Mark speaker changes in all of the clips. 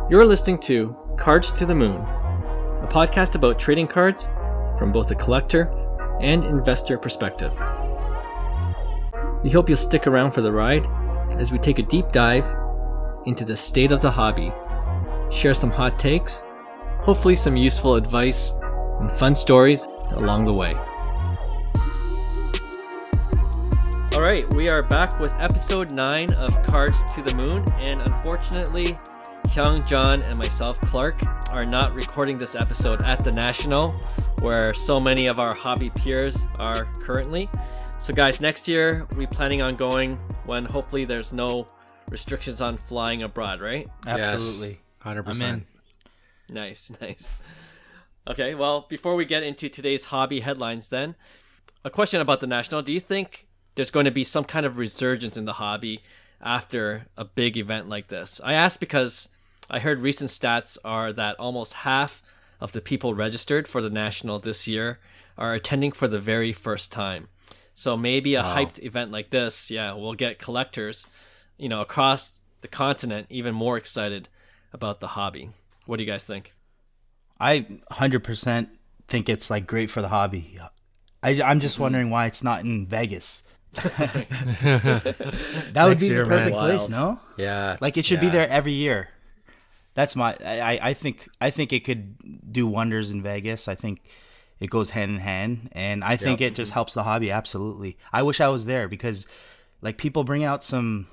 Speaker 1: You're listening to Cards to the Moon, a podcast about trading cards from both a collector and investor perspective. We hope you'll stick around for the ride as we take a deep dive into the state of the hobby, share some hot takes, hopefully some useful advice, and fun stories along the way. All right, we are back with episode 9 of Cards to the Moon, and unfortunately, Hyung, John, and myself, Clark, are not recording this episode at the National, where so many of our hobby peers are currently. So guys, next year, we're planning on going when hopefully there's no restrictions on flying abroad, right?
Speaker 2: Absolutely.
Speaker 3: Yes, 100%.
Speaker 2: I'm in.
Speaker 1: Nice. Okay, well, before we get into today's hobby headlines then, a question about the National. Do you think there's going to be some kind of resurgence in the hobby after a big event like this? I ask because I heard recent stats are that almost half of the people registered for the National this year are attending for the very first time. So maybe a hyped event like this, will get collectors, across the continent even more excited about the hobby. What do you guys think?
Speaker 2: I 100% think it's great for the hobby. I'm just wondering why it's not in Vegas. That would be the perfect place, no?
Speaker 3: Yeah.
Speaker 2: It should be there every year. That's I think it could do wonders in Vegas. I think it goes hand in hand, and I think it just helps the hobby. Absolutely. I wish I was there because people bring out some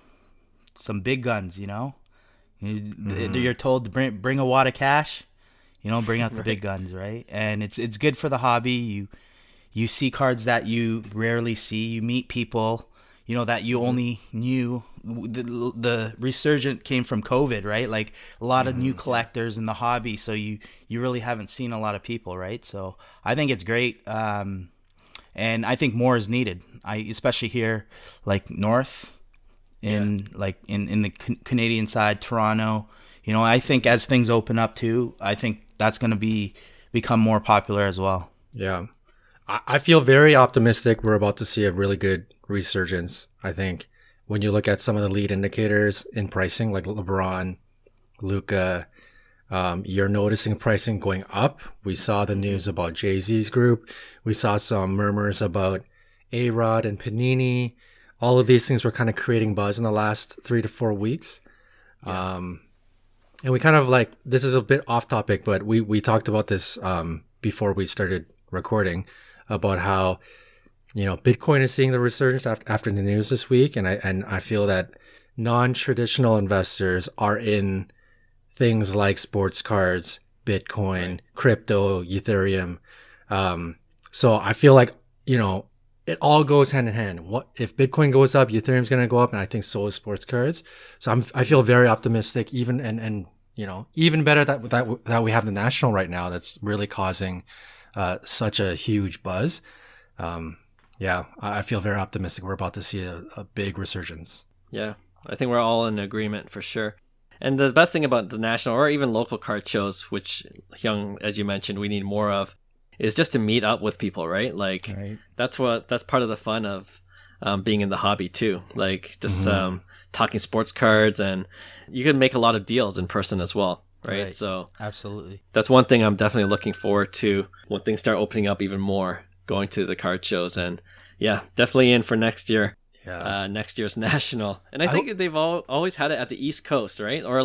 Speaker 2: big guns, You're told to bring a wad of cash, bring out the big guns, right? And it's good for the hobby. You see cards that you rarely see. You meet people, that you only knew. The resurgence came from COVID, right? A lot of new collectors in the hobby, so you really haven't seen a lot of people, right? So I think it's great, and I think more is needed. Especially here, north, in the Canadian side, Toronto. I think as things open up too, I think that's going to become more popular as well.
Speaker 3: Yeah. I feel very optimistic we're about to see a really good resurgence. I think when you look at some of the lead indicators in pricing, like LeBron, Luka, you're noticing pricing going up. We saw the news about Jay-Z's group. We saw some murmurs about A-Rod and Panini. All of these things were kind of creating buzz in the last 3 to 4 weeks. Yeah. And we kind of this is a bit off topic, but we talked about this before we started recording about how, Bitcoin is seeing the resurgence after the news this week. And I feel that non-traditional investors are in things like sports cards, Bitcoin, crypto, Ethereum. So I feel it all goes hand in hand. What if Bitcoin goes up, Ethereum's going to go up, and I think so is sports cards. So I feel very optimistic, even even better that we have the National right now. That's really causing such a huge buzz. I feel very optimistic. We're about to see a big resurgence.
Speaker 1: Yeah, I think we're all in agreement for sure. And the best thing about the National or even local card shows, which Hyung, as you mentioned, we need more of, is just to meet up with people, right?
Speaker 2: Right.
Speaker 1: That's part of the fun of being in the hobby too. Talking sports cards, and you can make a lot of deals in person as well, right? So
Speaker 2: absolutely,
Speaker 1: that's one thing I'm definitely looking forward to when things start opening up even more, going to the card shows. And definitely in for next year. Next year's National. And I think they've always had it at the East Coast, right? Or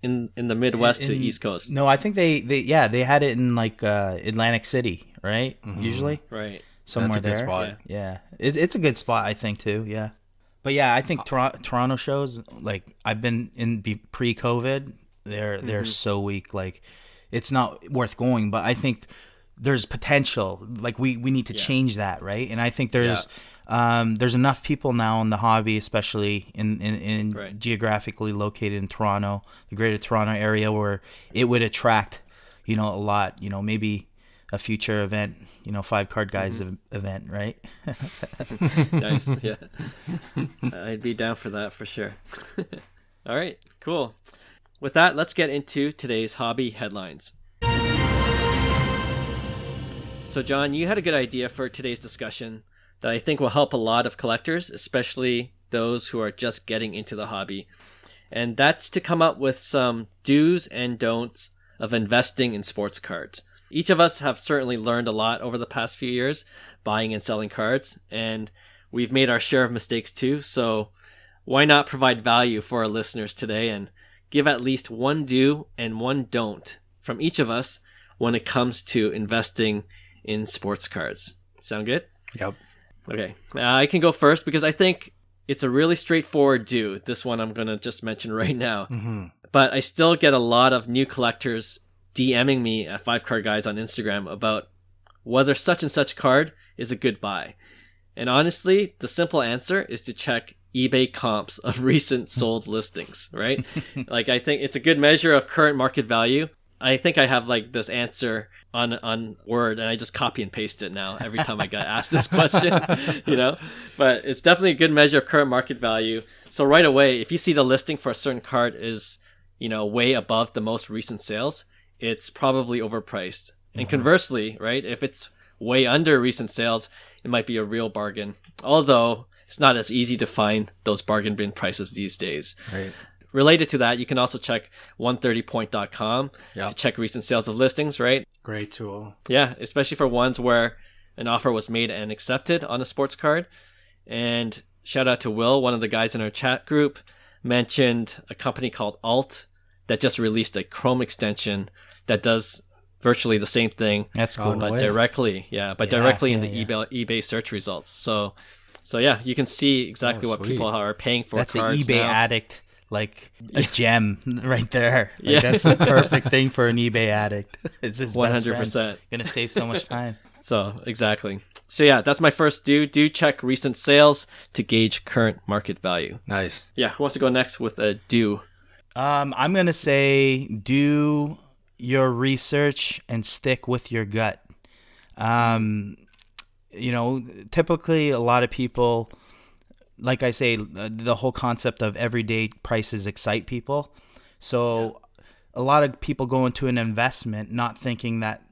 Speaker 1: in the Midwest to the East Coast.
Speaker 2: No, I think they had it in Atlantic City, right?
Speaker 3: Mm-hmm.
Speaker 2: Usually,
Speaker 1: right,
Speaker 2: somewhere
Speaker 3: there.
Speaker 2: That's a
Speaker 3: good spot.
Speaker 2: Yeah, it's a good spot, I think too. Yeah, but I think Toronto shows, I've been in pre-COVID, they're so weak. It's not worth going. But I think there's potential. We need to change that, right? And I think there's enough people now in the hobby, especially in geographically located in Toronto, the Greater Toronto area, where it would attract, a lot. Maybe a future event, 5 card guys event, right?
Speaker 1: Nice, yeah. I'd be down for that for sure. All right, cool. With that, let's get into today's hobby headlines. So, John, you had a good idea for today's discussion that I think will help a lot of collectors, especially those who are just getting into the hobby. and that's to come up with some do's and don'ts of investing in sports cards. Each of us have certainly learned a lot over the past few years buying and selling cards, and we've made our share of mistakes too, so why not provide value for our listeners today and give at least one do and one don't from each of us when it comes to investing in sports cards. Sound good?
Speaker 3: Yep.
Speaker 1: Okay, I can go first because I think it's a really straightforward do. This one I'm going to just mention right now.
Speaker 3: Mm-hmm.
Speaker 1: But I still get a lot of new collectors DMing me at 5Card Guys on Instagram about whether such and such card is a good buy. And honestly, the simple answer is to check eBay comps of recent sold listings, right? Like, I think it's a good measure of current market value. I think I have like this answer on Word, and I just copy and paste it now every time I get asked this question, you know. But it's definitely a good measure of current market value. So right away, if you see the listing for a certain card is, you know, way above the most recent sales, it's probably overpriced. And conversely, right, if it's way under recent sales, it might be a real bargain. Although it's not as easy to find those bargain bin prices these days.
Speaker 3: Right.
Speaker 1: Related to that, you can also check 130point.com to check recent sales of listings, right?
Speaker 3: Great tool.
Speaker 1: Yeah, especially for ones where an offer was made and accepted on a sports card. And shout out to Will, one of the guys in our chat group, mentioned a company called Alt that just released a Chrome extension that does virtually the same thing.
Speaker 2: That's cool.
Speaker 1: But directly in the eBay search results. So yeah, you can see exactly what people are paying for.
Speaker 2: That's
Speaker 1: cards
Speaker 2: an eBay
Speaker 1: now.
Speaker 2: addict. Like a gem right there. Like, that's the perfect thing for an eBay addict. It's his 100%. Best friend. Gonna save so much time.
Speaker 1: So exactly. So yeah, that's my first do. Do check recent sales to gauge current market value.
Speaker 3: Nice.
Speaker 1: Yeah, who wants to go next with a do?
Speaker 2: I'm gonna say do your research and stick with your gut. You know, typically a lot of people, like I say, the whole concept of everyday prices excite people. So a lot of people go into an investment not thinking that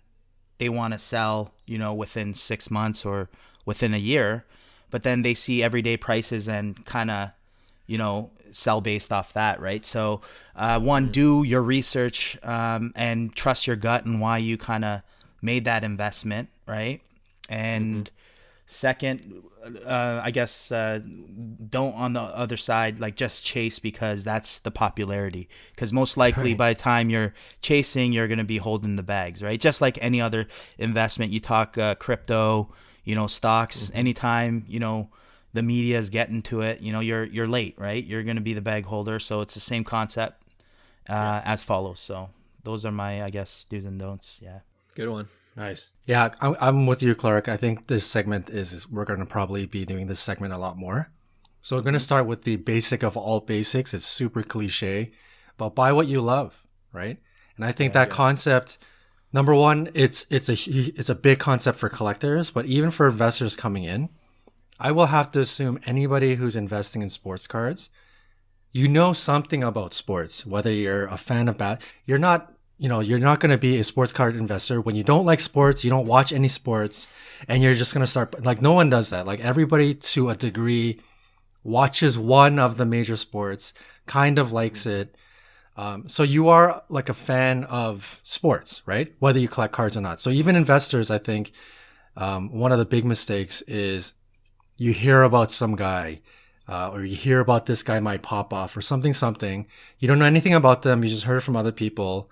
Speaker 2: they want to sell, you know, within 6 months or within a year, but then they see everyday prices and kind of, you know, sell based off that, right? So do your research and trust your gut and why you kind of made that investment, right? And second, I guess don't on the other side, like just chase because that's the popularity. Because most likely by the time you're chasing, you're going to be holding the bags, right? Just like any other investment. You talk crypto, you know, stocks, anytime, you know, the media is getting to it, you know, you're late, right? You're going to be the bag holder. So it's the same concept as follows. So those are my, I guess, do's and don'ts. Yeah.
Speaker 1: Good one.
Speaker 3: Nice. Yeah, I'm with you, Clark. I think this segment we're going to probably be doing this segment a lot more. So we're going to start with the basic of all basics. It's super cliche, but buy what you love, right? And I think that concept, number one, it's a big concept for collectors, but even for investors coming in, I will have to assume anybody who's investing in sports cards, you know something about sports, whether you're a fan of you're not going to be a sports card investor when you don't like sports, you don't watch any sports, and you're just going to start, like, no one does that. Like, everybody to a degree watches one of the major sports, kind of likes it. So you are like a fan of sports, right? Whether you collect cards or not. So even investors, I think, one of the big mistakes is you hear about some guy, or you hear about this guy might pop off or something. You don't know anything about them. You just heard it from other people.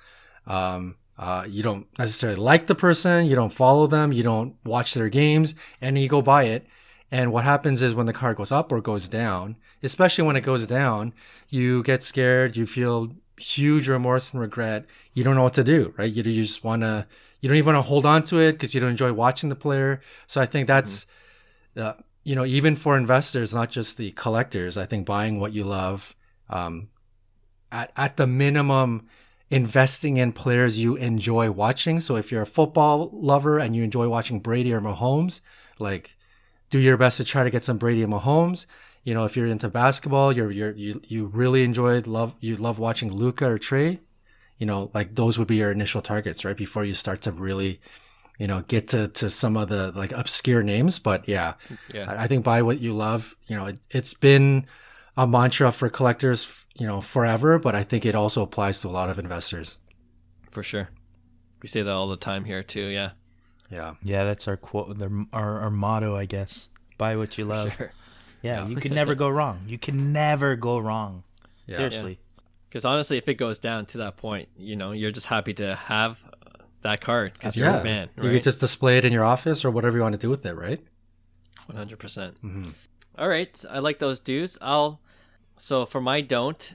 Speaker 3: You don't necessarily like the person, you don't follow them, you don't watch their games, and you go buy it. And what happens is when the card goes up or goes down, especially when it goes down, you get scared, you feel huge remorse and regret. You don't know what to do, right? You just want to, you don't even want to hold on to it because you don't enjoy watching the player. So I think that's, you know, even for investors, not just the collectors, I think buying what you love, at the minimum, investing in players you enjoy watching. So if you're a football lover and you enjoy watching Brady or Mahomes, like, do your best to try to get some Brady and Mahomes. You know, if you're into basketball, you really love watching Luka or Trey, you know, like those would be your initial targets, right? Before you start to really, you know, get to some of the like obscure names. But I think buy what you love. You know, it's been a mantra for collectors, forever, but I think it also applies to a lot of investors.
Speaker 1: For sure. We say that all the time here too, yeah.
Speaker 3: Yeah.
Speaker 2: Yeah, that's our quote, our motto, I guess. Buy what you love.
Speaker 1: Sure.
Speaker 2: Yeah, you can never go wrong. You can never go wrong.
Speaker 3: Yeah.
Speaker 2: Seriously.
Speaker 1: Because honestly, if it goes down to that point, you're just happy to have that card because you're a fan, right?
Speaker 3: You could just display it in your office or whatever you want to do with it, right?
Speaker 1: 100%.
Speaker 3: Mm-hmm.
Speaker 1: All right, I like those dues. So for my don't,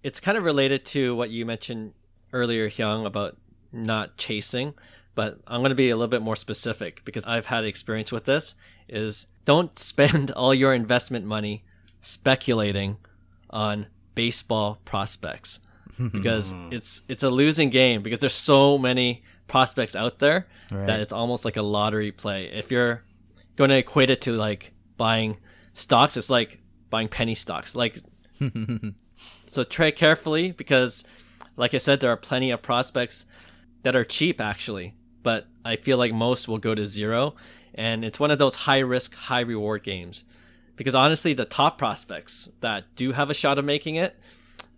Speaker 1: it's kind of related to what you mentioned earlier, Hyung, about not chasing, but I'm going to be a little bit more specific because I've had experience with this, is don't spend all your investment money speculating on baseball prospects because it's a losing game because there's so many prospects out there that it's almost like a lottery play. If you're going to equate it to like buying stocks, it's like buying penny stocks. Like, so tread carefully because, like I said, there are plenty of prospects that are cheap actually, but I feel like most will go to zero, and it's one of those high risk, high reward games. Because honestly, the top prospects that do have a shot of making it,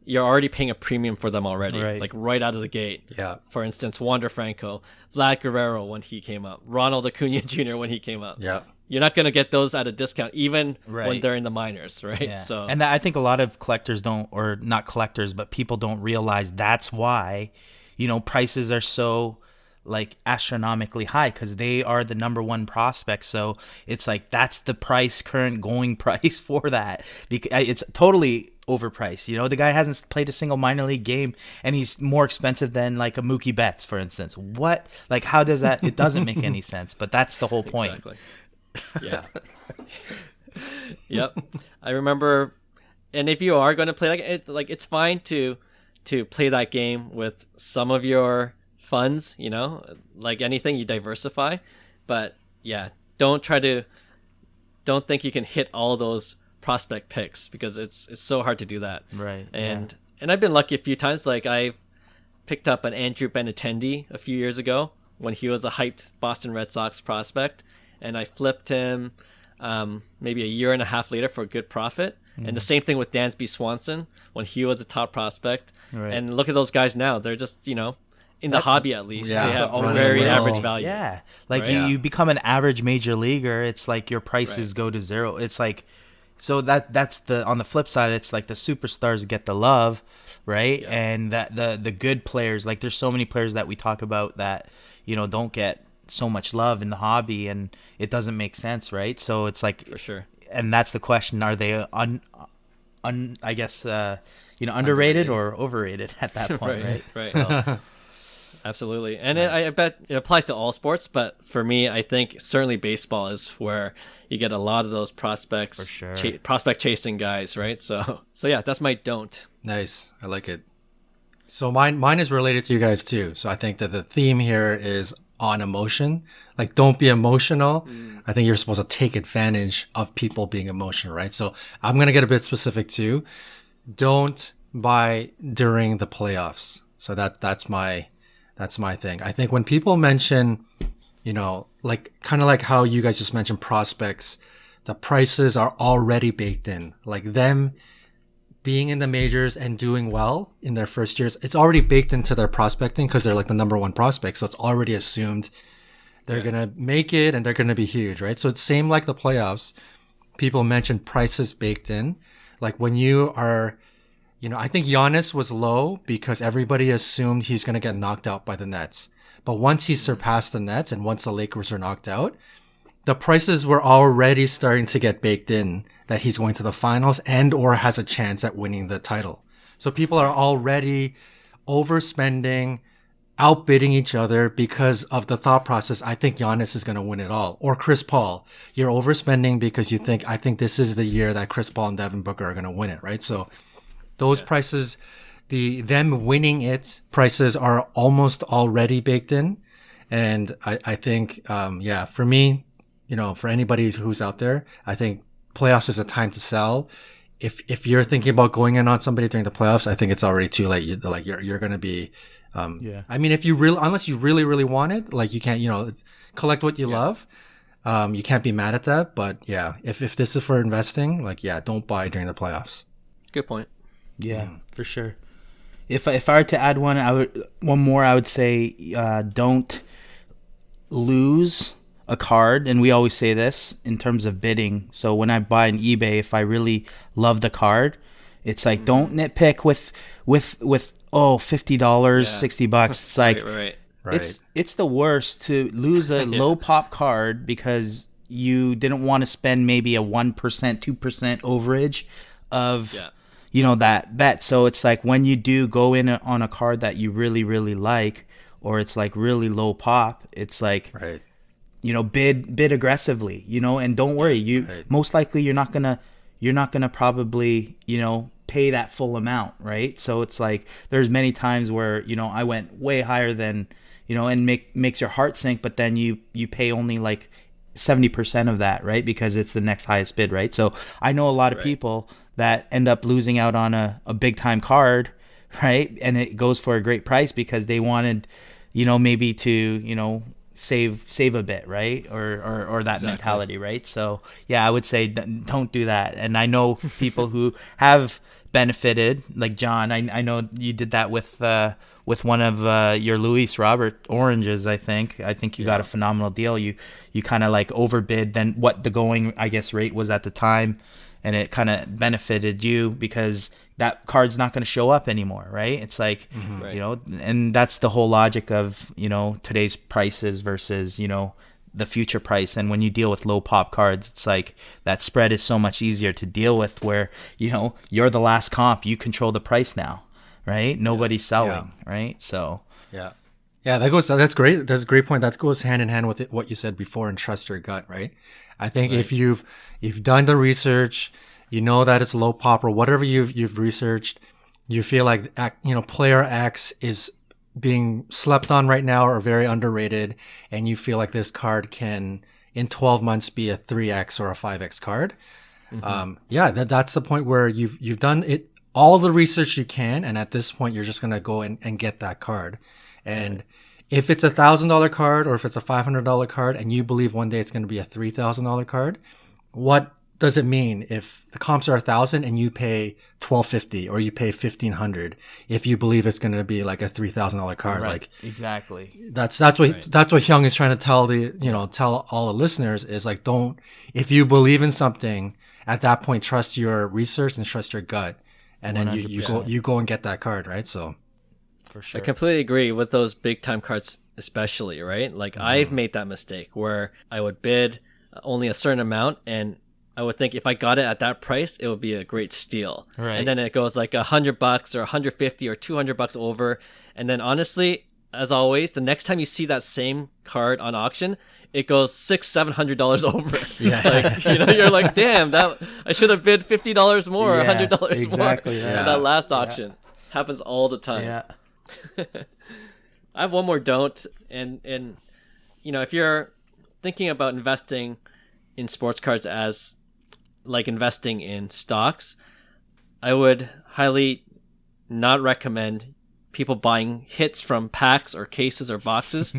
Speaker 1: you're already paying a premium for them already, like right out of the gate.
Speaker 3: Yeah.
Speaker 1: For instance, Wander Franco, Vlad Guerrero when he came up, Ronald Acuna Jr. when he came up.
Speaker 3: Yeah.
Speaker 1: You're not going to get those at a discount, even when they're in the minors, right?
Speaker 2: Yeah.
Speaker 1: So,
Speaker 2: and I think a lot of collectors don't, or not collectors, but people don't realize that's why, prices are so like astronomically high because they are the number one prospect. So it's like that's the current going price for that. It's totally overpriced. The guy hasn't played a single minor league game and he's more expensive than like a Mookie Betts, for instance. What? Like, how does that? It doesn't make any sense. But that's the whole point.
Speaker 1: Exactly. Yeah. Yep. I remember, and if you are going to play it's fine to play that game with some of your funds, like anything, you diversify, but yeah, don't think you can hit all those prospect picks because it's so hard to do that.
Speaker 2: Right.
Speaker 1: And I've been lucky a few times. Like I've picked up an Andrew Benintendi a few years ago when he was a hyped Boston Red Sox prospect, and I flipped him maybe a year and a half later for a good profit. And the same thing with Dansby Swanson when he was a top prospect. Right. And look at those guys now; they're just in the hobby at least, they have a very average value.
Speaker 2: Yeah, like you become an average major leaguer, it's like your prices go to zero. It's like, so that's on the flip side, it's like the superstars get the love, right? Yeah. And that the good players, like there's so many players that we talk about that don't get so much love in the hobby, and it doesn't make sense, right? So it's like, for sure. And that's the question: are they I guess underrated or overrated at that point, right?
Speaker 1: Right.
Speaker 2: So.
Speaker 1: Absolutely. And I bet it applies to all sports, but for me, I think certainly baseball is where you get a lot of those prospects,
Speaker 2: for sure.
Speaker 1: Prospect chasing guys, right? So yeah, that's my don't.
Speaker 3: Nice. I like it. So mine is related to you guys too. So I think that the theme here is on emotion. Like, don't be emotional. I think you're supposed to take advantage of people being emotional, right? So I'm going to get a bit specific too. Don't buy during the playoffs. So that's my thing. I think when people mention, like kind of like how you guys just mentioned prospects, the prices are already baked in. Like them being in the majors and doing well in their first years, it's already baked into their prospecting because they're like the number one prospect. So it's already assumed they're going to make it and they're going to be huge, right? So it's same like the playoffs. People mention prices baked in. Like when you are, I think Giannis was low because everybody assumed he's going to get knocked out by the Nets. But once he surpassed the Nets and once the Lakers are knocked out, the prices were already starting to get baked in that he's going to the finals and or has a chance at winning the title. So people are already overspending, outbidding each other because of the thought process, I think Giannis is going to win it all. Or Chris Paul, you're overspending because you think, I think this is the year that Chris Paul and Devin Booker are going to win it, right? So those prices, them winning it, prices are almost already baked in. And I think, for me, for anybody who's out there, I think playoffs is a time to sell. If you're thinking about going in on somebody during the playoffs, I think it's already too late. You're going to be, I mean, unless you really, really want it, like you can't, collect what you love. You can't be mad at that. But yeah, if this is for investing, like, yeah, don't buy during the playoffs.
Speaker 1: Good point.
Speaker 2: Yeah, for sure. If I were to add one more, I would say don't lose a card, and we always say this in terms of bidding. So when I buy on eBay, if I really love the card, it's like don't nitpick with $50, $60. It's like
Speaker 1: right.
Speaker 2: it's the worst to lose a low pop card because you didn't want to spend maybe a 1%, 2% overage of that bet. So it's like when you do go in on a card that you really, really like, or it's like really low pop, it's like bid aggressively, and don't worry, most likely you're not gonna probably pay that full amount, right? So it's like there's many times where I went way higher than and makes your heart sink, but then you pay only like 70% of that, right? Because it's the next highest bid, right? So I know a lot of people that end up losing out on a big time card, right? And it goes for a great price because they wanted maybe to save a bit, right? Or that mentality, right? So yeah, I would say don't do that. And I know people who have benefited, like John. I know you did that with one of your Luis Robert oranges. I think you got a phenomenal deal. You kind of like overbid than what the going, I guess, rate was at the time, and it kind of benefited you because that card's not going to show up anymore, right? It's like, and that's the whole logic of, today's prices versus, the future price. And when you deal with low pop cards, it's like that spread is so much easier to deal with where, you're the last comp, you control the price now, right? Nobody's selling, right? So,
Speaker 3: that's great. That's a great point. That goes hand in hand with what you said before and trust your gut, right? I think if you've done the research, that it's low pop or whatever you've researched, you feel like player X is being slept on right now or very underrated, and you feel like this card can in 12 months be a 3x or a 5x card. That's the point where you've done it all the research you can, and at this point you're just gonna go and get that card. And if it's $1,000 card or if it's a $500 card and you believe one day it's going to be a $3,000 card, what does it mean if the comps are $1,000 and you pay $1,250 or you pay $1,500 if you believe it's going to be like a $3,000 card?
Speaker 2: Right.
Speaker 3: Like
Speaker 2: exactly.
Speaker 3: That's what Hyung is trying to tell all the listeners is like, if you believe in something at that point, trust your research and trust your gut, and then you go and get that card, right? So.
Speaker 2: For sure.
Speaker 1: I completely agree with those big time cards, especially, right? Like I've made that mistake where I would bid only a certain amount, and I would think if I got it at that price, it would be a great steal.
Speaker 2: Right.
Speaker 1: And then it goes like $100 or $150 or $200 over, and then honestly, as always, the next time you see that same card on auction, it goes $600-$700 over. You're like, damn, that I should have bid $50 more, $100 more.
Speaker 2: Exactly.
Speaker 1: That last auction happens all the time.
Speaker 2: Yeah.
Speaker 1: I have one more don't, and if you're thinking about investing in sports cards as like investing in stocks, I would highly not recommend people buying hits from packs or cases or boxes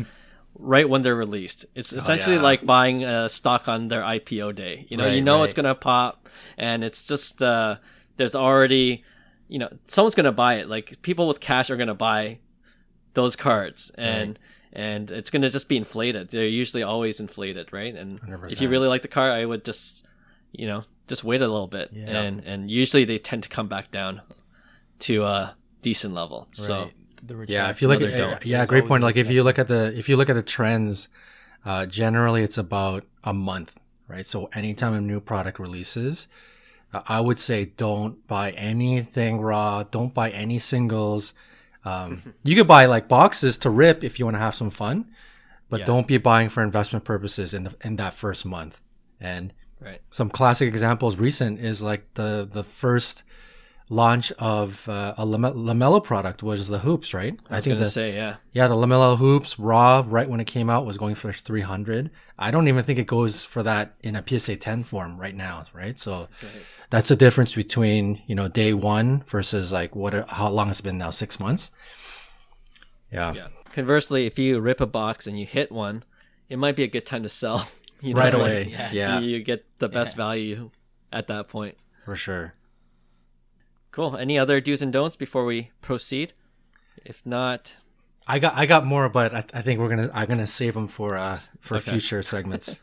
Speaker 1: right when they're released. It's essentially like buying a stock on their IPO day. It's gonna pop, and it's just there's already someone's going to buy it. Like people with cash are going to buy those cards, and it's going to just be inflated. They're usually always inflated, right? And 100%. If you really like the card, I would just wait a little bit, and usually they tend to come back down to a decent level. Right. So
Speaker 3: if you look at great point. Like if you look at the trends, generally it's about a month, right? So anytime a new product releases, I would say don't buy anything raw. Don't buy any singles. You could buy like boxes to rip if you want to have some fun, but don't be buying for investment purposes in that first month. And some classic examples recent is like the first launch of a LaMelo product was the hoops, right?
Speaker 1: I think the
Speaker 3: LaMelo hoops raw right when it came out was going for $300. I don't even think it goes for that in a PSA 10 form right now, right? So that's the difference between day one versus like how long it's been now, 6 months. Yeah.
Speaker 1: Conversely, if you rip a box and you hit one, it might be a good time to sell.
Speaker 3: Right away. Yeah.
Speaker 1: You get the best value at that point.
Speaker 3: For sure.
Speaker 1: Cool. Any other do's and don'ts before we proceed? If not,
Speaker 3: I got more, but I think I'm gonna save them for future segments.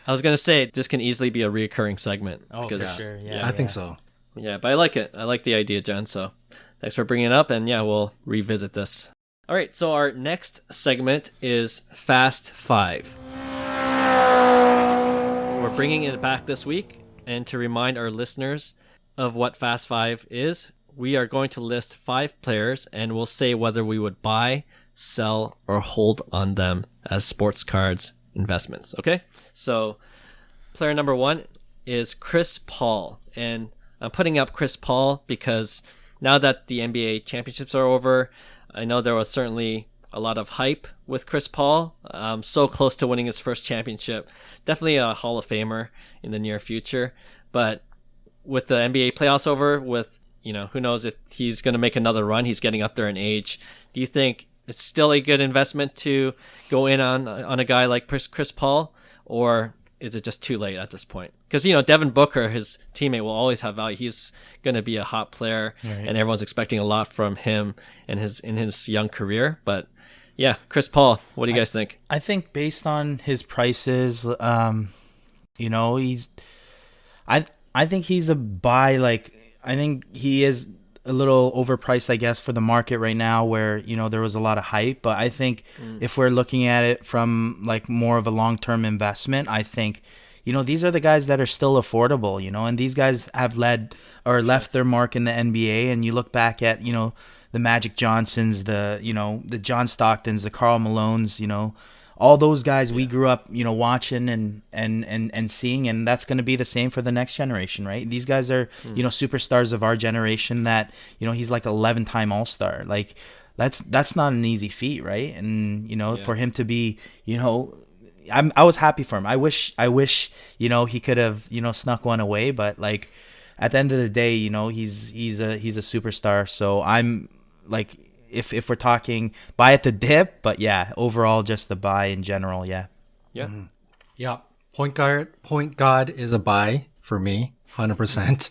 Speaker 1: I was gonna say this can easily be a reoccurring segment.
Speaker 2: Oh, for sure. Yeah,
Speaker 3: I think so.
Speaker 1: Yeah, but I like it. I like the idea, John. So thanks for bringing it up, and yeah, we'll revisit this. All right. So our next segment is Fast Five. We're bringing it back this week, and to remind our listeners of what Fast Five is, we are going to list 5 players, and we'll say whether we would buy, sell, or hold on them as sports cards investments. Okay? So player number 1 is Chris Paul, and I'm putting up Chris Paul because now that the NBA championships are over, I know there was certainly a lot of hype with Chris Paul. So close to winning his first championship. Definitely a Hall of Famer in the near future. But with the NBA playoffs over, with, who knows if he's going to make another run, he's getting up there in age. Do you think it's still a good investment to go in on a guy like Chris Paul, or is it just too late at this point? Because, Devin Booker, his teammate, will always have value. He's going to be a hot player, and everyone's expecting a lot from him in his young career. But yeah, Chris Paul, what do you guys think?
Speaker 2: I think based on his prices, he's I think he's a buy. I think he is a little overpriced, I guess, for the market right now, where there was a lot of hype. But I think if we're looking at it from more of a long-term investment, I think these are the guys that are still affordable, and these guys have led or left their mark in the NBA. And you look back at the Magic Johnsons, the John Stocktons, the Karl Malones, all those guys we grew up, watching and seeing, and that's going to be the same for the next generation, right? These guys are, superstars of our generation that, he's like 11-time All-Star. That's not an easy feat, right? And, for him to be, I was happy for him. I wish, he could have, snuck one away, but at the end of the day, he's a superstar. So I'm if we're talking buy at the dip, but yeah, overall just the buy in general. Yeah.
Speaker 3: Yeah. Point guard is a buy for me, 100%.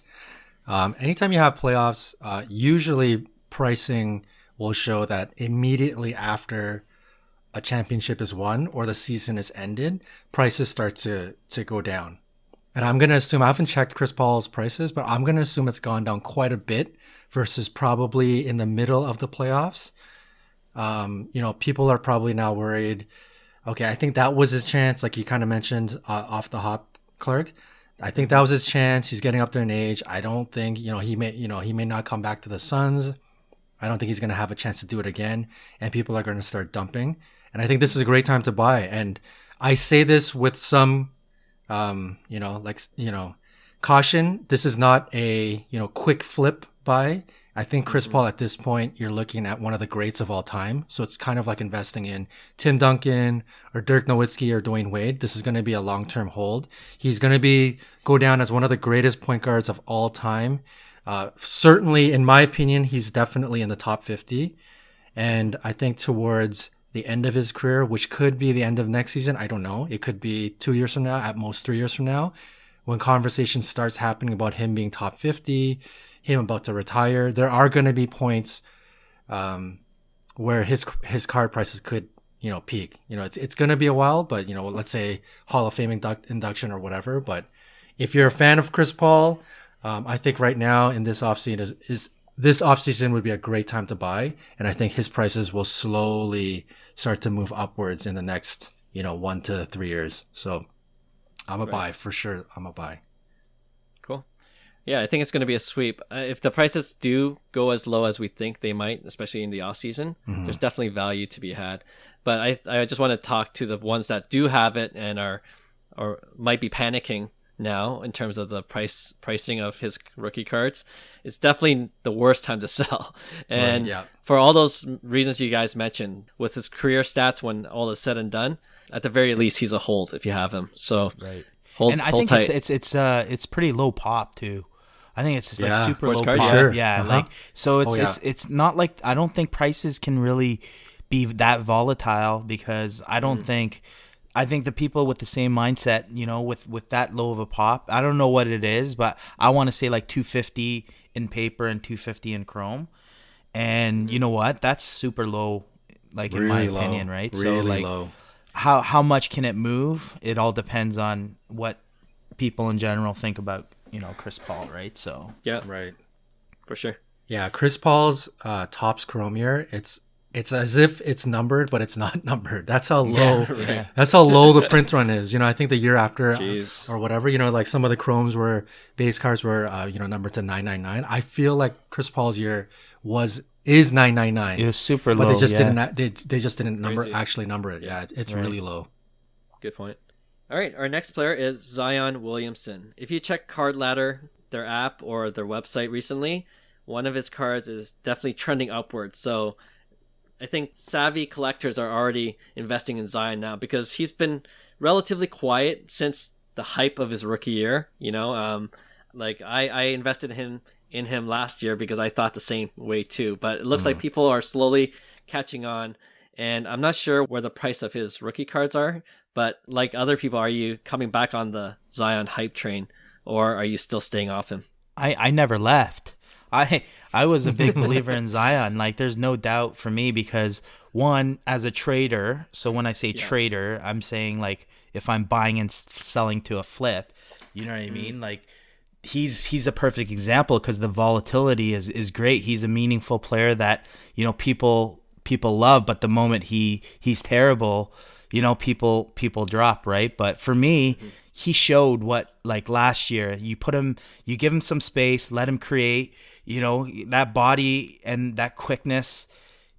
Speaker 3: Anytime you have playoffs, usually pricing will show that immediately after a championship is won or the season is ended, prices start to go down. And I'm going to assume, I haven't checked Chris Paul's prices, but I'm going to assume it's gone down quite a bit versus probably in the middle of the playoffs. People are probably now worried. Okay, I think that was his chance. Like you kind of mentioned off the hop, Clark. I think that was his chance. He's getting up there in age. I don't think, he may not come back to the Suns. I don't think he's going to have a chance to do it again. And people are going to start dumping. And I think this is a great time to buy. And I say this with some, caution. This is not a, quick flip buy. I think Chris Paul at this point, you're looking at one of the greats of all time. So it's kind of like investing in Tim Duncan or Dirk Nowitzki or Dwayne Wade. This is going to be a long-term hold. He's going to go down as one of the greatest point guards of all time. Certainly, in my opinion, he's definitely in the top 50. And I think towards the end of his career, which could be the end of next season, I don't know. It could be 2 years from now, at most 3 years from now, when conversation starts happening about him being top 50, him about to retire, there are going to be points where his card prices could, peak. It's going to be a while, but, let's say Hall of Fame induction or whatever. But if you're a fan of Chris Paul, I think right now in this offseason this offseason would be a great time to buy. And I think his prices will slowly start to move upwards in the next, 1 to 3 years. So I'm a buy for sure. I'm a buy.
Speaker 1: Cool. Yeah, I think it's going to be a sweep. If the prices do go as low as we think they might, especially in the off season, there's definitely value to be had. But I just want to talk to the ones that do have it and are or might be panicking now in terms of the pricing of his rookie cards. It's definitely the worst time to sell. And for all those reasons you guys mentioned, with his career stats when all is said and done, at the very least he's a hold if you have him. So hold
Speaker 2: and I think
Speaker 1: tight.
Speaker 2: it's pretty low pop too. I think it's just super low
Speaker 1: card,
Speaker 2: pop.
Speaker 3: Sure.
Speaker 2: Yeah, so it's not like, I don't think prices can really be that volatile, because I don't think I think the people with the same mindset, with that low of a pop, I don't know what it is, but I want to say like 250 in paper and 250 in chrome. And you know what? That's super low, like in my opinion, right?
Speaker 3: Really
Speaker 2: so like
Speaker 3: low.
Speaker 2: How much can it move? It all depends on what people in general think about, Chris Paul, right? So
Speaker 1: Yeah,
Speaker 3: Right.
Speaker 1: for sure.
Speaker 3: Yeah, Chris Paul's Topps Chrome year, it's as if it's numbered, but it's not numbered. That's how low.
Speaker 2: right.
Speaker 3: That's how low the print run is. I think the year after
Speaker 1: Jeez.
Speaker 3: or whatever, like some of the Chromes were base cards were numbered to 999. I feel like Chris Paul's year is 999.
Speaker 2: It was super
Speaker 3: but
Speaker 2: low.
Speaker 3: they just
Speaker 2: yeah.
Speaker 3: didn't they just didn't
Speaker 1: Crazy.
Speaker 3: actually number it. Yeah, it's
Speaker 2: Right.
Speaker 3: really low.
Speaker 1: Good point. All right, our next player is Zion Williamson. If you check Card Ladder, their app or their website recently, one of his cards is definitely trending upwards. So I think savvy collectors are already investing in Zion now because he's been relatively quiet since the hype of his rookie year. Like I invested in him last year because I thought the same way too. But it looks like people are slowly catching on. And I'm not sure where the price of his rookie cards are, but like other people, are you coming back on the Zion hype train, or are you still staying off him?
Speaker 2: I never left. I was a big believer in Zion. Like, there's no doubt for me because, one, as a trader, so when I say trader, I'm saying like if I'm buying and selling to a flip, you know what I mean? Like, he's a perfect example because the volatility is great. He's a meaningful player that people love, but the moment he's terrible, people drop, right? But for me, he showed what, like last year, you give him some space, let him create, that body and that quickness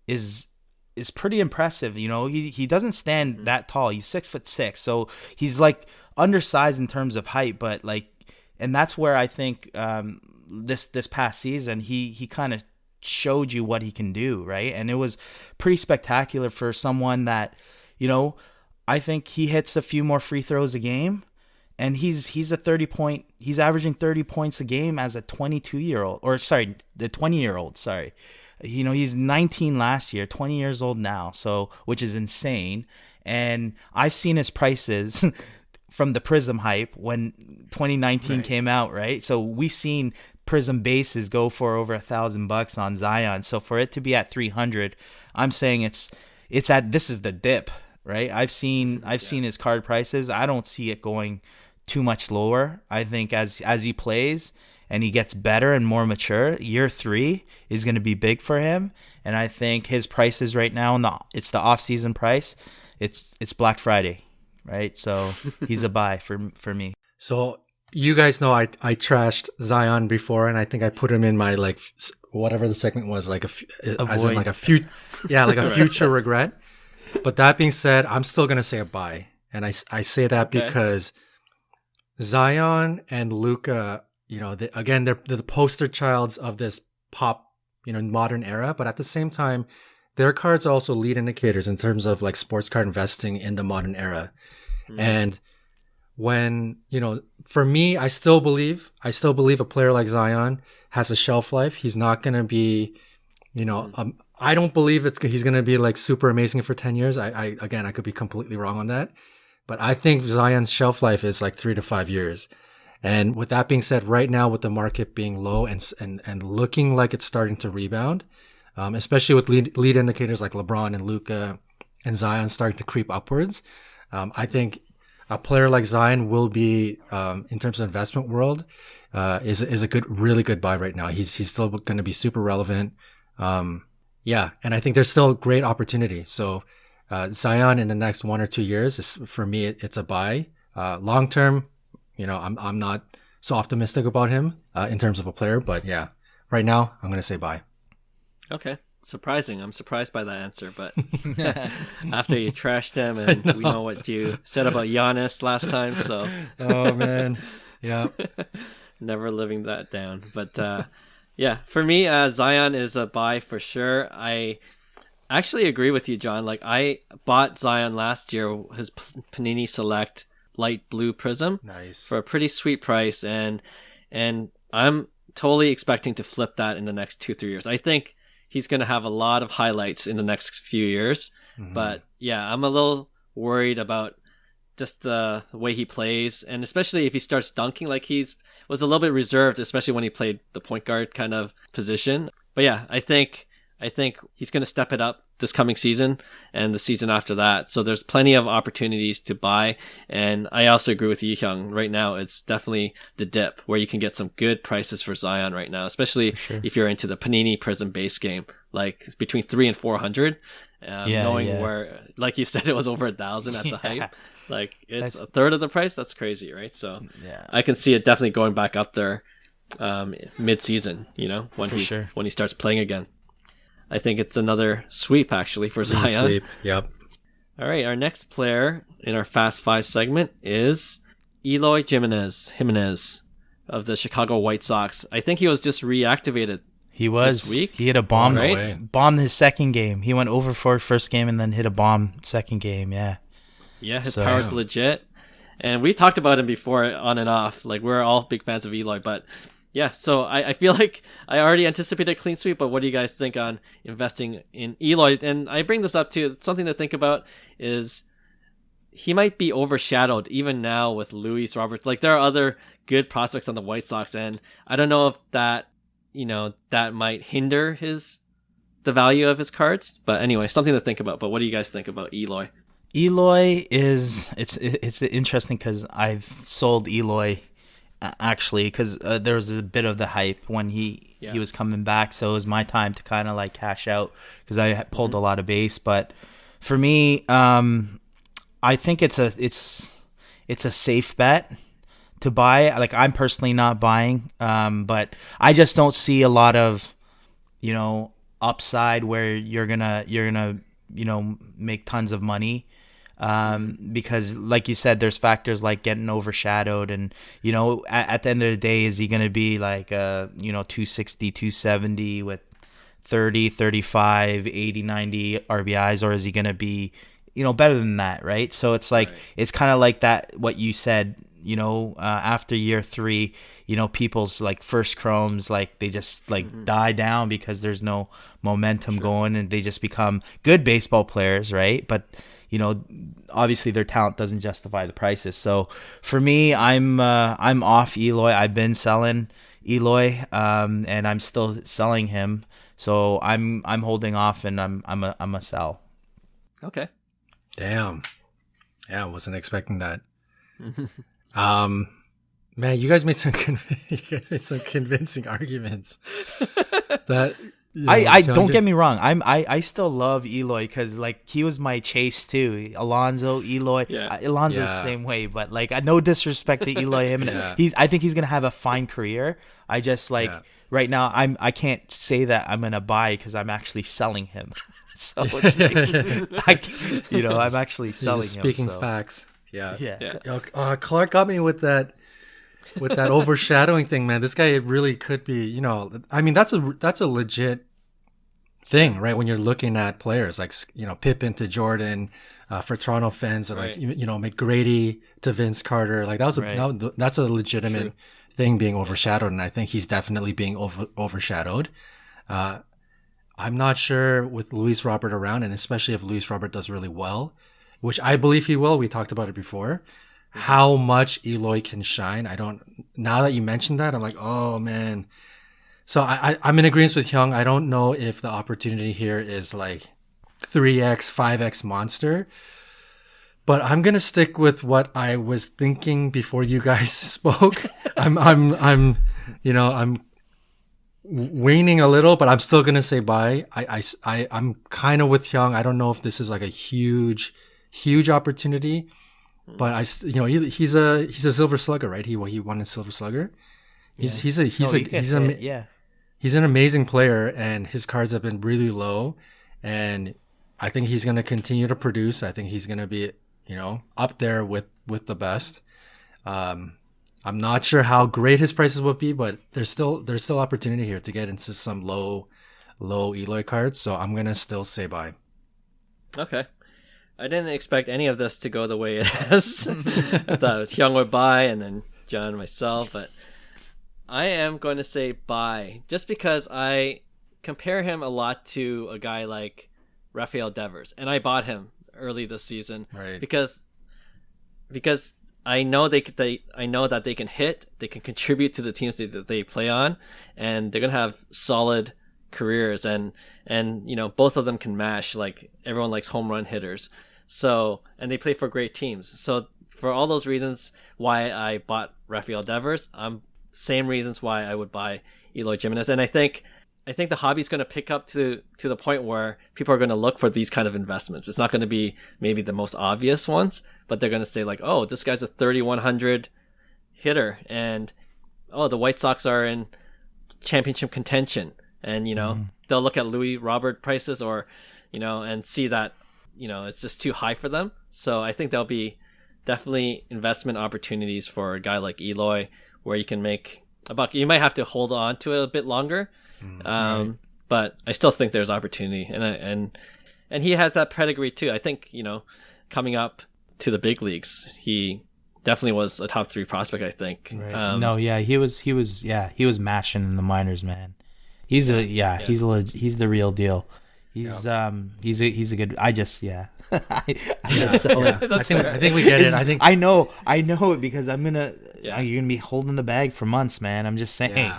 Speaker 2: is pretty impressive. He doesn't stand that tall. He's 6'6", so he's like undersized in terms of height, but like, and that's where I think this past season he kind of showed you what he can do, right? And it was pretty spectacular for someone that, I think he hits a few more free throws a game, and he's averaging 30 points a game as a 22-year-old, or sorry, the 20-year-old, sorry. He's 19 last year, 20 years old now, so, which is insane. And I've seen his prices from the Prism hype when 2019 came out, right? So we seen Prism bases go for over $1,000 on Zion. So for it to be at 300, I'm saying this is the dip, right? I've seen his card prices. I don't see it going too much lower. I think as he plays and he gets better and more mature, year 3 is going to be big for him. And I think his prices right now, it's the off-season price. It's Black Friday, right? So he's a buy for me.
Speaker 3: So you guys know I trashed Zion before, and I think I put him in my like whatever the segment was, like as in like a future regret. But that being said, I'm still gonna say a buy, and I say that because Zion and Luka, they're the poster childs of this pop, modern era. But at the same time, their cards are also lead indicators in terms of like sports card investing in the modern era, and when, for me, I still believe a player like Zion has a shelf life. He's not going to be, I don't believe he's going to be like super amazing for 10 years. I could be completely wrong on that, but I think Zion's shelf life is like 3 to 5 years. And with that being said, right now with the market being low and looking like it's starting to rebound, especially with lead indicators like LeBron and Luka and Zion starting to creep upwards, I think a player like Zion will be, in terms of investment world, is a really good buy right now. He's still going to be super relevant. And I think there's still great opportunity. So Zion in the next 1 or 2 years, for me, it's a buy. Long term, I'm not so optimistic about him in terms of a player, but yeah, right now I'm going to say buy.
Speaker 1: Okay. Surprising. I'm surprised by that answer, but after you trashed him, and we know what you said about Giannis last time, so
Speaker 3: oh man, yeah,
Speaker 1: never living that down. But for me, Zion is a buy for sure. I actually agree with you, John. Like, I bought Zion last year, his Panini Select light blue prism,
Speaker 3: nice,
Speaker 1: for a pretty sweet price, and I'm totally expecting to flip that in the next 2-3 years. I think he's going to have a lot of highlights in the next few years. But yeah, I'm a little worried about just the way he plays, and especially if he starts dunking, like was a little bit reserved, especially when he played the point guard kind of position. But yeah, I think he's going to step it up this coming season and the season after that. So there's plenty of opportunities to buy. And I also agree with you, Hyung. Right now, it's definitely the dip where you can get some good prices for Zion right now, especially if you're into the Panini Prism base game, like between 300 and 400. Knowing where, like you said, it was over 1,000 at the hype. Like it's a third of the price. That's crazy, right? So I can see it definitely going back up there mid-season, when he starts playing again. I think it's another sweep, actually, for Zion.
Speaker 3: Sweep, yep.
Speaker 1: All right, our next player in our Fast Five segment is Eloy Jimenez of the Chicago White Sox. I think he was just reactivated.
Speaker 2: He was.
Speaker 1: This week.
Speaker 2: He hit a bomb.
Speaker 1: Right?
Speaker 2: Bombed his second game. He went over for first game and then hit a bomb second game. Yeah.
Speaker 1: Yeah, his power's legit. And we talked about him before on and off. Like, we're all big fans of Eloy, but yeah, so I feel like I already anticipated a clean sweep, but what do you guys think on investing in Eloy? And I bring this up too. Something to think about is he might be overshadowed even now with Luis Robert. Like, there are other good prospects on the White Sox, and I don't know if that might hinder the value of his cards. But anyway, something to think about. But what do you guys think about Eloy?
Speaker 2: Eloy it's interesting because I've sold Eloy. Actually, because there was a bit of the hype when he was coming back, so it was my time to kind of like cash out because I pulled a lot of base. But for me, I think it's a safe bet to buy. Like, I'm personally not buying, but I just don't see a lot of upside where you're gonna make tons of money. Because like you said, there's factors like getting overshadowed and, at the end of the day, is he going to be like, 260, 270 with 30, 35, 80, 90 RBIs, or is he going to be, better than that, right? So it's like, it's kind of like that, what you said, after year 3, people's like first chromes, like they just like die down because there's no momentum going and they just become good baseball players, right? But obviously their talent doesn't justify the prices. So for me, I'm off Eloy. I've been selling Eloy, and I'm still selling him. So I'm holding off, and I'm a sell.
Speaker 1: Okay.
Speaker 3: Damn. Yeah, I wasn't expecting that. Man, you guys made some convincing arguments. That.
Speaker 2: I don't get me wrong. I still love Eloy because like he was my chase too. Alonso, Eloy, Alonso's the same way. But like, no disrespect to Eloy Jimenez. I think he's gonna have a fine career. I just right now I can't say that I'm gonna buy because I'm actually selling him. So it's like, I'm actually selling him.
Speaker 3: Speaking facts. Yeah. Clark got me with that overshadowing thing, man. This guy really could be, I mean, that's a legit thing, right? When you're looking at players like, Pippen to Jordan, for Toronto fans, like, McGrady to Vince Carter, like that's a legitimate thing being overshadowed. And I think he's definitely being overshadowed. I'm not sure with Luis Robert around, and especially if Luis Robert does really well, which I believe he will. We talked about it before. How much Eloy can shine. Now that you mentioned that, I'm like, oh man. So I'm in agreement with Hyung. I don't know if the opportunity here is like 3x, 5x monster, but I'm going to stick with what I was thinking before you guys spoke. I'm waning a little, but I'm still going to say buy. I'm kind of with Hyung. I don't know if this is like a huge opportunity. But he's a Silver Slugger, right? He won a Silver Slugger. He's an amazing player, and his cards have been really low, and I think he's going to continue to produce. I think he's going to be, up there with the best. I'm not sure how great his prices would be, but there's still opportunity here to get into some low Eloy cards. So I'm going to still say buy.
Speaker 1: Okay. I didn't expect any of this to go the way it has. I thought Hyung would buy, and then John and myself, but I am going to say buy just because I compare him a lot to a guy like Rafael Devers, and I bought him early this season because because I know I know that they can hit, they can contribute to the teams that they play on, and they're gonna have solid careers, and both of them can mash. Like everyone likes home run hitters, so and they play for great teams. So for all those reasons why I bought Rafael Devers, same reasons why I would buy Eloy Jimenez, and I think the hobby's going to pick up to the point where people are going to look for these kind of investments. It's not going to be maybe the most obvious ones, but they're going to say like, oh, this guy's a 3,100 hitter, and oh, the White Sox are in championship contention, and they'll look at Louis Robert prices, or and see that it's just too high for them. So I think there'll be definitely investment opportunities for a guy like Eloy, where you can make a buck. You might have to hold on to it a bit longer. Right. But I still think there's opportunity, and he had that pedigree too. I think coming up to the big leagues, he definitely was a top 3 prospect. I think.
Speaker 2: Right. He was mashing in the minors, man. He's the real deal. He's a good. I
Speaker 3: think we get it.
Speaker 2: I know it because I'm gonna. Yeah. You're gonna be holding the bag for months, man. I'm just saying.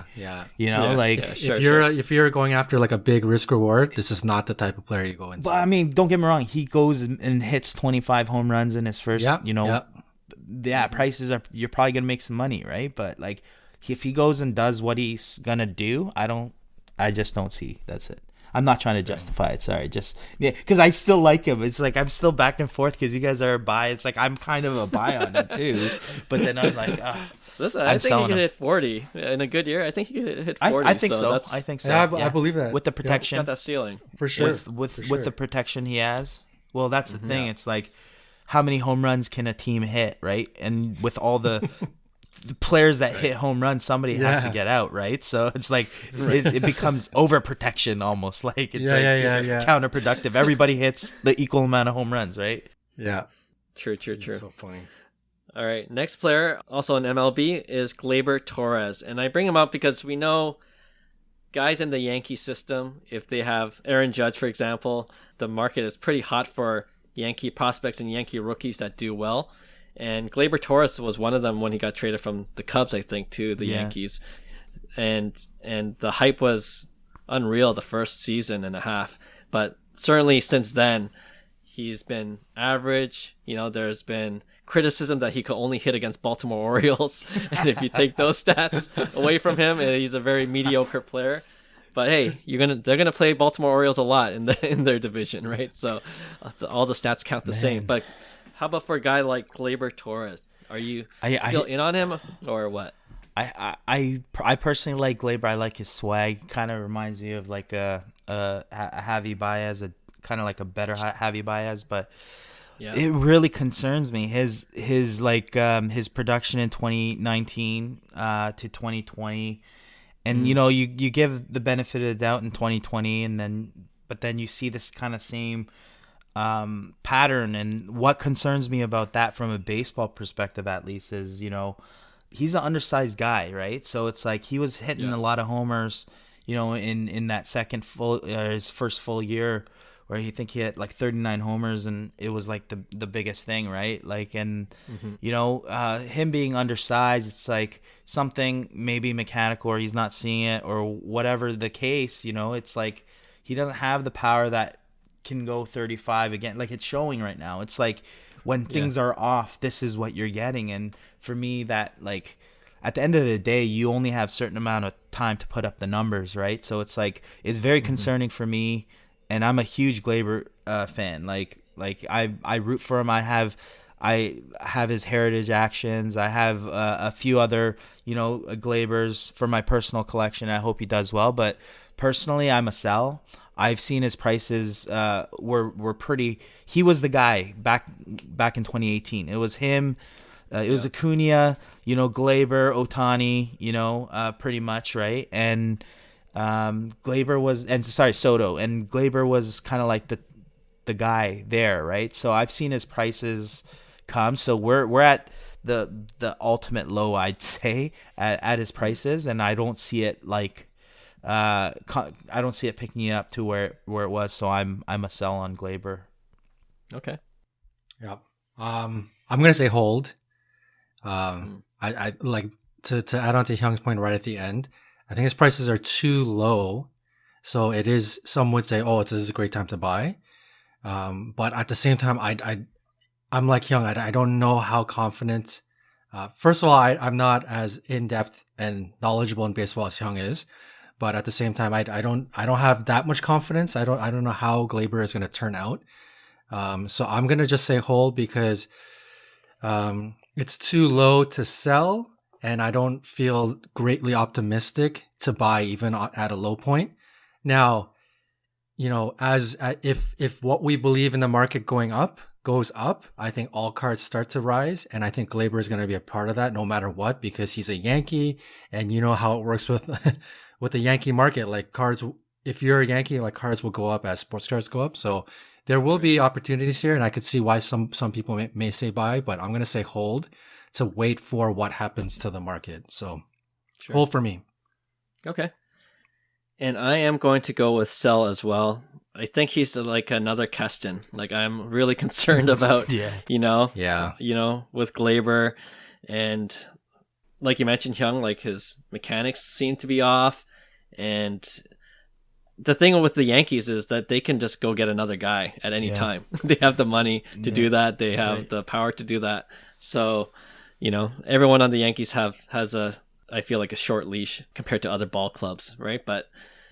Speaker 3: If you're going after like a big risk reward, this is not the type of player you go into.
Speaker 2: But I mean, don't get me wrong. He goes and hits 25 home runs in his first. Prices are. You're probably gonna make some money, right? But like, if he goes and does what he's gonna do, I just don't see. That's it. I'm not trying to justify it. Sorry, because I still like him. It's like I'm still back and forth because you guys are a buy. It's like I'm kind of a buy on him too. But then I'm like,
Speaker 1: listen, I think he could hit 40 in a good year. I think he could hit 40.
Speaker 2: I think so. I think so.
Speaker 3: Yeah, I believe that
Speaker 2: with the protection.
Speaker 1: Got that ceiling
Speaker 3: for sure.
Speaker 2: With the protection he has. Well, that's the thing. It's like, how many home runs can a team hit, right? And with all the players that hit home runs, somebody has to get out, right? So it's like it becomes overprotection almost, like it's counterproductive. Everybody hits the equal amount of home runs, right?
Speaker 3: Yeah.
Speaker 1: True.
Speaker 3: It's so funny.
Speaker 1: All right, next player also in MLB is Gleyber Torres, and I bring him up because we know guys in the Yankee system, if they have Aaron Judge, for example, the market is pretty hot for Yankee prospects and Yankee rookies that do well. And Gleyber Torres was one of them when he got traded from the Cubs, I think, to the Yankees. And the hype was unreal the first season and a half. But certainly since then, he's been average. There's been criticism that he could only hit against Baltimore Orioles. And if you take those stats away from him, he's a very mediocre player. But hey, they're gonna play Baltimore Orioles a lot in their division, right? So all the stats count the same. But how about for a guy like Gleyber Torres? Are you still in on him or what?
Speaker 2: I personally like Gleyber. I like his swag. Kind of reminds me of like a Javi Baez, kind of like a better Javi Baez. But it really concerns me his production in 2019 to 2020, and you give the benefit of the doubt in 2020, but then you see this kind of same pattern. And what concerns me about that from a baseball perspective, at least, is he's an undersized guy, right? So it's like he was hitting a lot of homers in that his first full year, where he hit like 39 homers, and it was like the biggest thing, right? Like, and him being undersized, it's like something maybe mechanical, or he's not seeing it, or whatever the case. It's like he doesn't have the power that can go 35 again, like it's showing right now. It's like when things are off, this is what you're getting. And for me, that, like, at the end of the day, you only have a certain amount of time to put up the numbers, right? So it's like, it's very concerning for me, and I'm a huge Gleyber fan. Like I root for him. I have his heritage actions. I have a few other Gleybers for my personal collection. I hope he does well, but personally, I'm a sell. I've seen his prices were pretty. He was the guy back in 2018. It was him. It was Acuna, Gleyber, Ohtani, pretty much, right? And Gleyber was, Soto, and Gleyber was kind of like the guy there, right? So I've seen his prices come. So we're at the ultimate low, I'd say, at his prices, and I don't see it I don't see it picking it up to where it was. So I'm a sell on Gleyber.
Speaker 1: Okay.
Speaker 3: Yeah. I'm gonna say hold. I like to add on to Hyung's point right at the end. I think his prices are too low, so it is. Some would say, "Oh, this is a great time to buy," but at the same time, I'm like Hyung. I don't know how confident. First of all, I'm not as in depth and knowledgeable in baseball as Hyung is, but at the same time, I don't have that much confidence. I don't know how Gleyber is going to turn out. So I'm gonna just say hold because it's too low to sell, and I don't feel greatly optimistic to buy even at a low point. Now, if what we believe in the market going up goes up, I think all cards start to rise, and I think Gleyber is going to be a part of that no matter what because he's a Yankee, and you know how it works with with the Yankee market. Like cards, if you're a Yankee, like cards will go up as sports cards go up. So there will be opportunities here, and I could see why some people may say buy, but I'm going to say hold to wait for what happens to the market. So hold for me.
Speaker 1: Okay. And I am going to go with sell as well. I think he's like another Keston. Like I'm really concerned about, with Gleyber, and like you mentioned, Hyung, like his mechanics seem to be off, and the thing with the Yankees is that they can just go get another guy at any time. They have the money to do that. They have the power to do that. So, everyone on the Yankees has I feel like a short leash compared to other ball clubs, right?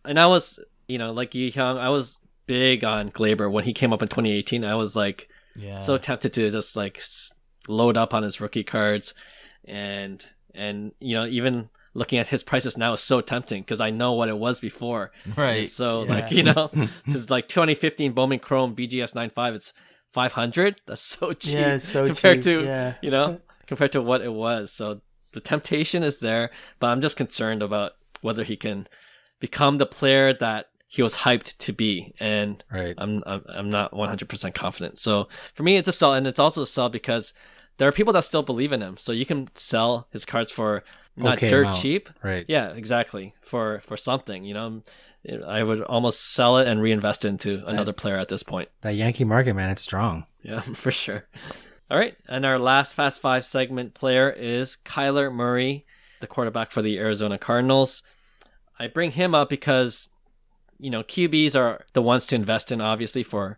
Speaker 1: And I was, like you, Hyung, I was big on Gleyber when he came up in 2018. I was like so tempted to just like load up on his rookie cards, and even looking at his prices now is so tempting because I know what it was before.
Speaker 2: Right.
Speaker 1: So because like 2015 Bowman Chrome BGS 95, it's 500. That's so cheap.
Speaker 2: Yeah, it's so
Speaker 1: compared
Speaker 2: cheap.
Speaker 1: to compared to what it was. So the temptation is there, but I'm just concerned about whether he can become the player that he was hyped to be, and I'm not 100% confident. So for me, it's a sell, and it's also a sell because there are people that still believe in him. So you can sell his cards for not dirt cheap.
Speaker 3: Right.
Speaker 1: Yeah, exactly. For something, I would almost sell it and reinvest into another player at this point.
Speaker 3: That Yankee market, man, it's strong.
Speaker 1: Yeah, for sure. All right. And our last Fast Five segment player is Kyler Murray, the quarterback for the Arizona Cardinals. I bring him up because, QBs are the ones to invest in, obviously, for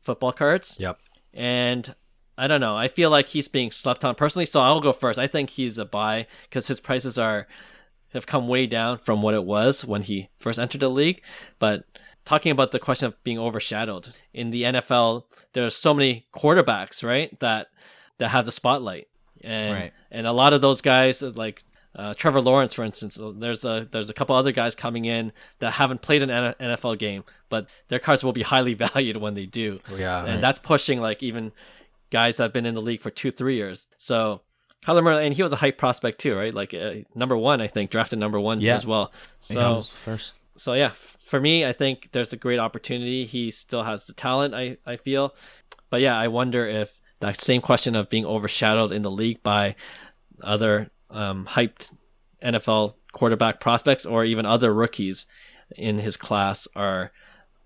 Speaker 1: football cards.
Speaker 3: Yep.
Speaker 1: And I don't know. I feel like he's being slept on personally, so I'll go first. I think he's a buy because his prices have come way down from what it was when he first entered the league. But talking about the question of being overshadowed in the NFL, there's so many quarterbacks, right, that have the spotlight, and a lot of those guys like Trevor Lawrence, for instance. There's a couple other guys coming in that haven't played an NFL game, but their cards will be highly valued when they do. And that's pushing like even guys that have been in the league for 2-3 years. So Kyler Murray, and he was a hype prospect too, right? Like number one, I think, drafted number one as well. So
Speaker 2: first.
Speaker 1: So yeah, for me, I think there's a great opportunity. He still has the talent, I feel. But yeah, I wonder if that same question of being overshadowed in the league by other hyped NFL quarterback prospects or even other rookies in his class are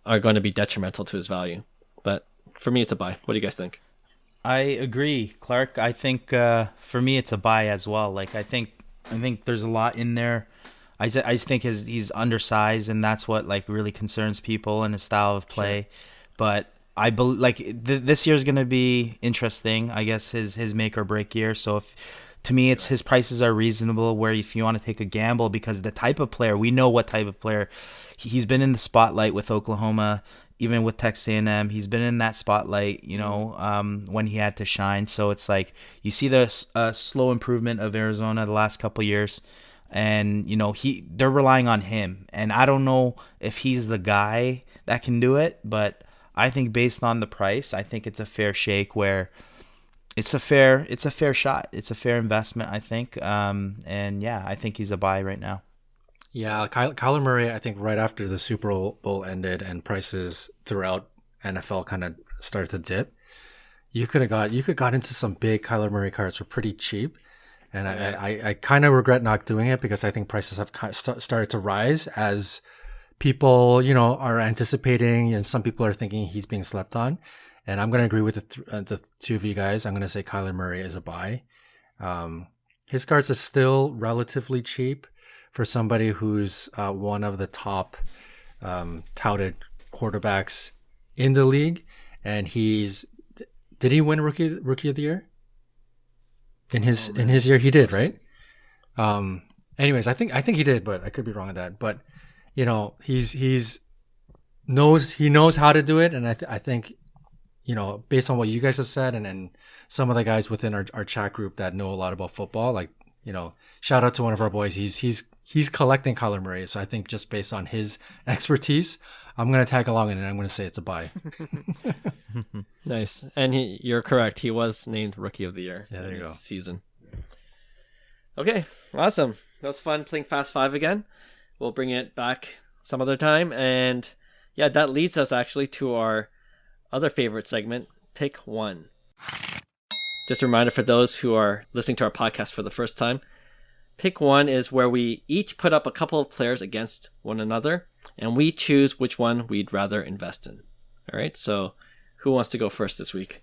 Speaker 1: going to be detrimental to his value. But for me, it's a buy. What do you guys think?
Speaker 2: I agree, Clark. I think for me, it's a buy as well. Like I think there's a lot in there. I think he's undersized, and that's what like really concerns people in his style of play. Sure. But I believe like this year's gonna be interesting. I guess his make or break year. So to me, it's his prices are reasonable. Where if you want to take a gamble, because the type of player, we know what type of player he's been in the spotlight with Oklahoma, even with Texas A&M. He's been in that spotlight, when he had to shine. So it's like you see the slow improvement of Arizona the last couple years. And, they're relying on him. And I don't know if he's the guy that can do it, but I think based on the price, I think it's a fair shake where it's a fair shot. It's a fair investment, I think. And yeah, I think he's a buy right now.
Speaker 3: Yeah, Kyler Murray, I think right after the Super Bowl ended and prices throughout NFL kind of started to dip, you could have got into some big Kyler Murray cards for pretty cheap. And I kind of regret not doing it because I think prices have started to rise as people, are anticipating, and some people are thinking he's being slept on. And I'm going to agree with the two of you guys. I'm going to say Kyler Murray is a buy. His cards are still relatively cheap for somebody who's one of the top touted quarterbacks in the league. And did he win rookie of the year? In his year, he did, right? Anyways, I think he did, but I could be wrong on that. But he knows how to do it, and I think based on what you guys have said, and some of the guys within our chat group that know a lot about football, like shout out to one of our boys. He's collecting Kyler Murray, so I think just based on his expertise, I'm gonna tag along and I'm gonna say it's a buy.
Speaker 1: Nice, and you're correct. He was named Rookie of the Year.
Speaker 3: Yeah, there you go.
Speaker 1: Season. Okay, awesome. That was fun playing Fast Five again. We'll bring it back some other time, and yeah, that leads us actually to our other favorite segment, Pick One. Just a reminder for those who are listening to our podcast for the first time, Pick One is where we each put up a couple of players against one another, and we choose which one we'd rather invest in. All right, so who wants to go first this week?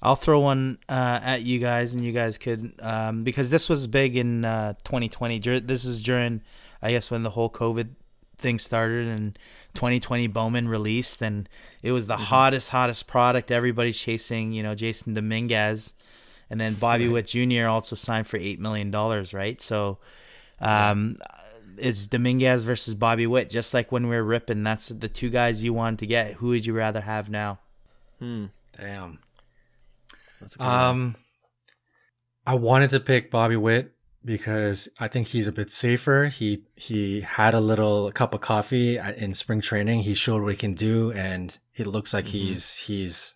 Speaker 2: I'll throw one at you guys, and you guys could, because this was big in 2020. This is during, I guess, when the whole COVID thing started, and 2020 Bowman released, and it was the hottest product. Everybody's chasing, Jasson Dominguez, and then Bobby Witt Jr. also signed for $8 million, right? So it's Dominguez versus Bobby Witt, just like when we were ripping. That's the two guys you wanted to get. Who would you rather have now?
Speaker 3: Damn. I wanted to pick Bobby Witt because I think he's a bit safer. He had a cup of coffee in spring training. He showed what he can do, and it looks like he's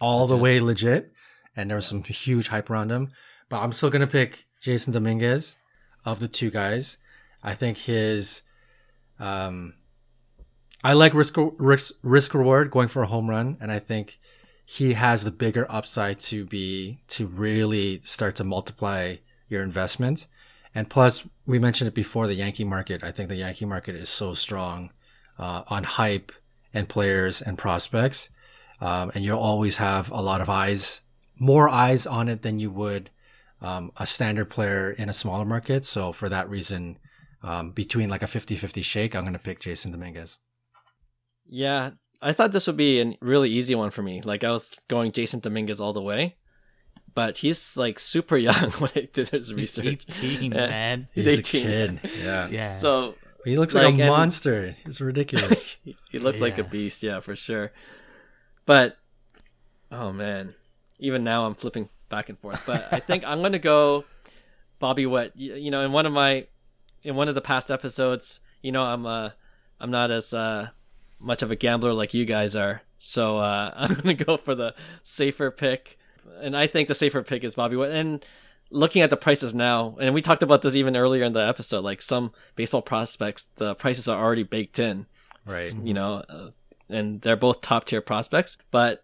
Speaker 3: all the way legit. And there was some huge hype around him. But I'm still gonna pick Jasson Dominguez of the two guys. I think his I like risk reward going for a home run, and I think he has the bigger upside to really start to multiply your investment. And plus, we mentioned it before, the Yankee market. I think the Yankee market is so strong on hype and players and prospects. And you'll always have a lot of more eyes on it than you would a standard player in a smaller market. So for that reason, between like a 50-50 shake, I'm going to pick Jasson Dominguez.
Speaker 1: Yeah, I thought this would be a really easy one for me. Like I was going Jasson Dominguez all the way, but he's like super young when I did his research.
Speaker 2: He's 18, man.
Speaker 1: He's 18.
Speaker 3: A kid. Yeah.
Speaker 1: So
Speaker 3: he looks like a monster. He's ridiculous.
Speaker 1: He looks like a beast, yeah, for sure. But oh man, even now I'm flipping back and forth. But I think I'm gonna go Bobby Witt. In one of the past episodes, I'm not as much of a gambler like you guys are, so I'm gonna go for the safer pick, and I think the safer pick is Bobby Witt. And looking at the prices now, and we talked about this even earlier in the episode, like some baseball prospects, the prices are already baked in,
Speaker 3: right?
Speaker 1: And they're both top tier prospects, but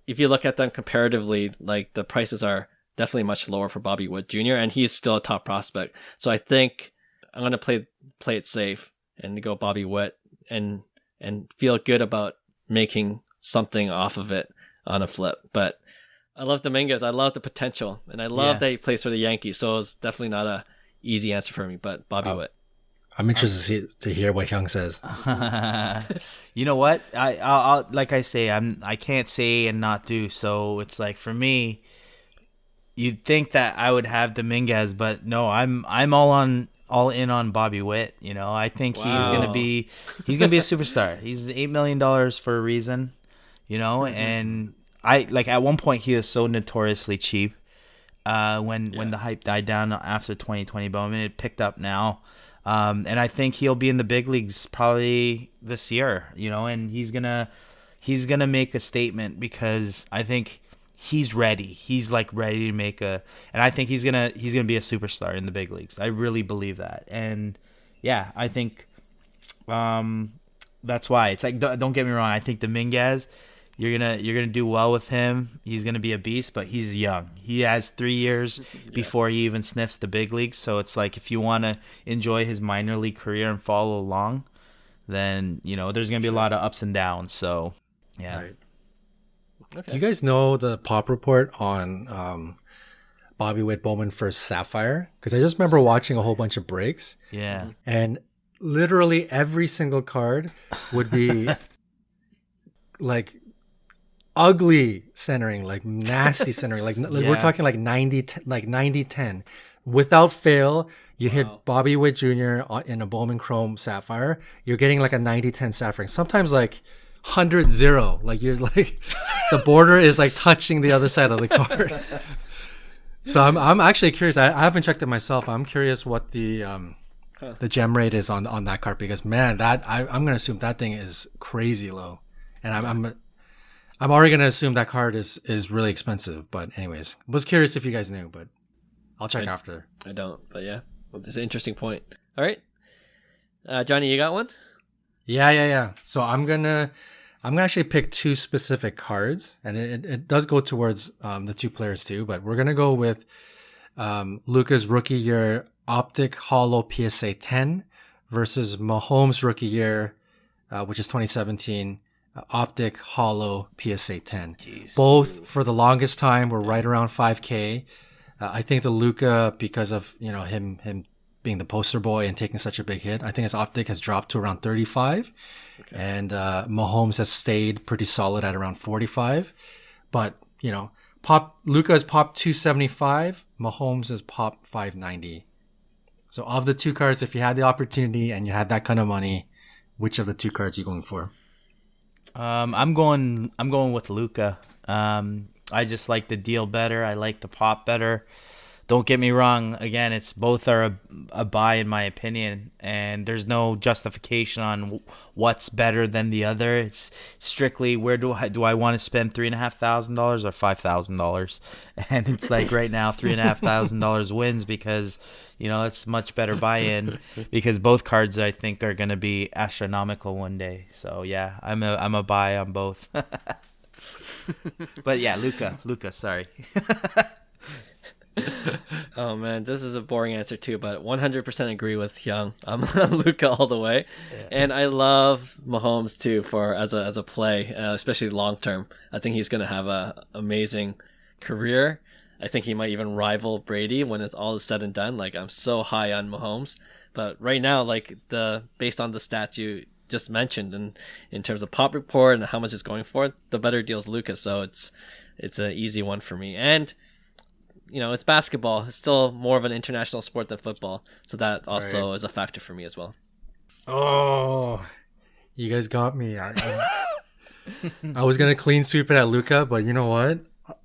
Speaker 1: if you look at them comparatively, like the prices are definitely much lower for Bobby Witt Jr., and he's still a top prospect. So I think I'm gonna play it safe and go Bobby Witt and feel good about making something off of it on a flip. But I love Dominguez. I love the potential, and I love that he plays for the Yankees. So it's definitely not a easy answer for me, but Bobby Witt.
Speaker 3: I'm interested to hear what Hyung says.
Speaker 2: You know what? I'll like I say, I can't say and not do. So it's like for me, you'd think that I would have Dominguez, but no, I'm all in on Bobby Witt. I think he's gonna be a superstar. He's $8 million for a reason, and I like at one point he was so notoriously cheap. When the hype died down after 2020 Bowman, it picked up now. And I think he'll be in the big leagues probably this year, and he's gonna make a statement because I think he's ready. He's like ready to make and I think he's gonna be a superstar in the big leagues. I really believe that. And yeah, I think that's why it's like, don't get me wrong. I think Dominguez, you're gonna do well with him. He's gonna be a beast, but he's young. He has 3 years before he even sniffs the big leagues. So it's like if you want to enjoy his minor league career and follow along, then there's gonna be a lot of ups and downs. So yeah.
Speaker 3: Right. Do you guys know the pop report on Bobby Witt Bowman for Sapphire? Because I just remember watching a whole bunch of breaks.
Speaker 2: Yeah.
Speaker 3: And literally every single card would be like ugly centering, like nasty centering. Like we're talking like 90-10. Without fail, you hit Bobby Witt Jr. in a Bowman Chrome Sapphire, you're getting like a 90-10 Sapphire. Sometimes like 100-0. Like you're like the border is like touching the other side of the card. So I'm actually curious. I haven't checked it myself. I'm curious what the gem rate is on that card, because man, that I'm gonna assume that thing is crazy low, and I'm already gonna assume that card is really expensive. But anyways, was curious if you guys knew, but I'll check after.
Speaker 1: I don't, but yeah, well, it's an interesting point. All right, Johnny, you got one?
Speaker 3: Yeah. So I'm gonna actually pick two specific cards, and it does go towards the two players too. But we're gonna go with Luka's rookie year Optic Holo PSA 10 versus Mahomes rookie year, which is 2017 Optic Holo PSA 10.
Speaker 2: Jeez.
Speaker 3: Both for the longest time were right around 5K. I think the Luka, because of him being the poster boy and taking such a big hit, I think his Optic has dropped to around 35. Okay. And Mahomes has stayed pretty solid at around 45. But, Luka has popped 275. Mahomes has popped 590. So of the two cards, if you had the opportunity and you had that kind of money, which of the two cards are you going for?
Speaker 2: I'm going with Luka. I just like the deal better. I like the pop better. Don't get me wrong. Again, it's both are a buy in my opinion, and there's no justification on what's better than the other. It's strictly where do I want to spend $3,500 or $5,000, and it's like right now $3,500 wins because it's much better buy-in because both cards I think are going to be astronomical one day. So yeah, I'm a buy on both. But yeah, Luka, sorry.
Speaker 1: Oh man, this is a boring answer too, but 100% agree with Hyung. I'm Luka all the way, and I love Mahomes too for as a play, especially long term. I think he's gonna have a amazing career. I think he might even rival Brady when it's all said and done. Like I'm so high on Mahomes, but right now, like based on the stats you just mentioned, and in terms of pop report and how much it's going for, the better deal's Luka. So it's an easy one for me, and it's basketball. It's still more of an international sport than football. So that also is a factor for me as well.
Speaker 3: Oh, you guys got me. I was going to clean sweep it at Luka, but you know what?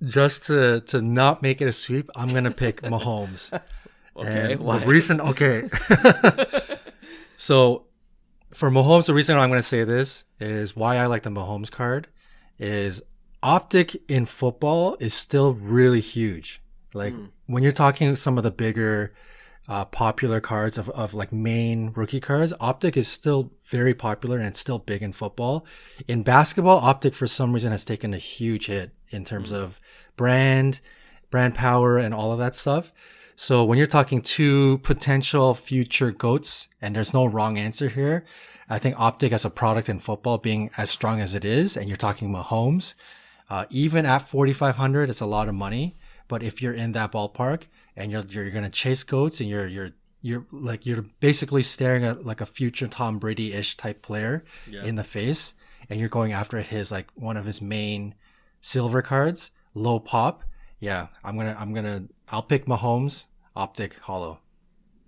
Speaker 3: Just to not make it a sweep, I'm going to pick Mahomes.
Speaker 1: Okay,
Speaker 3: and
Speaker 1: why?
Speaker 3: So for Mahomes, the reason I'm going to say this is why I like the Mahomes card is Optic in football is still really huge. Like when you're talking some of the bigger popular cards of like main rookie cards, Optic is still very popular and it's still big in football. In basketball, Optic for some reason has taken a huge hit in terms of brand power and all of that stuff. So when you're talking two potential future GOATs, and there's no wrong answer here, I think Optic as a product in football being as strong as it is, and you're talking Mahomes, even at 4,500, it's a lot of money. But if you're in that ballpark and you're gonna chase GOATs and you're basically staring at like a future Tom Brady-ish type player in the face, and you're going after his like one of his main silver cards, low pop. Yeah, I'll pick Mahomes Optic Holo.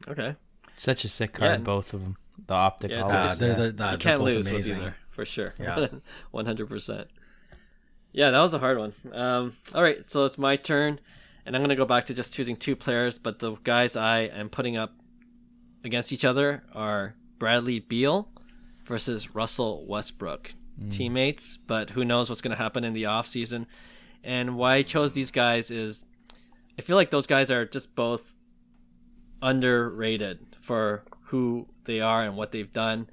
Speaker 1: Okay,
Speaker 2: such a sick card, both of them. The Optic Holo.
Speaker 1: You can't lose with either for sure. Yeah, 100%. Yeah, that was a hard one. All right, so it's my turn, and I'm going to go back to just choosing two players, but the guys I am putting up against each other are Bradley Beal versus Russell Westbrook. Teammates, but who knows what's going to happen in the offseason. And why I chose these guys is I feel like those guys are just both underrated for who they are and what they've done.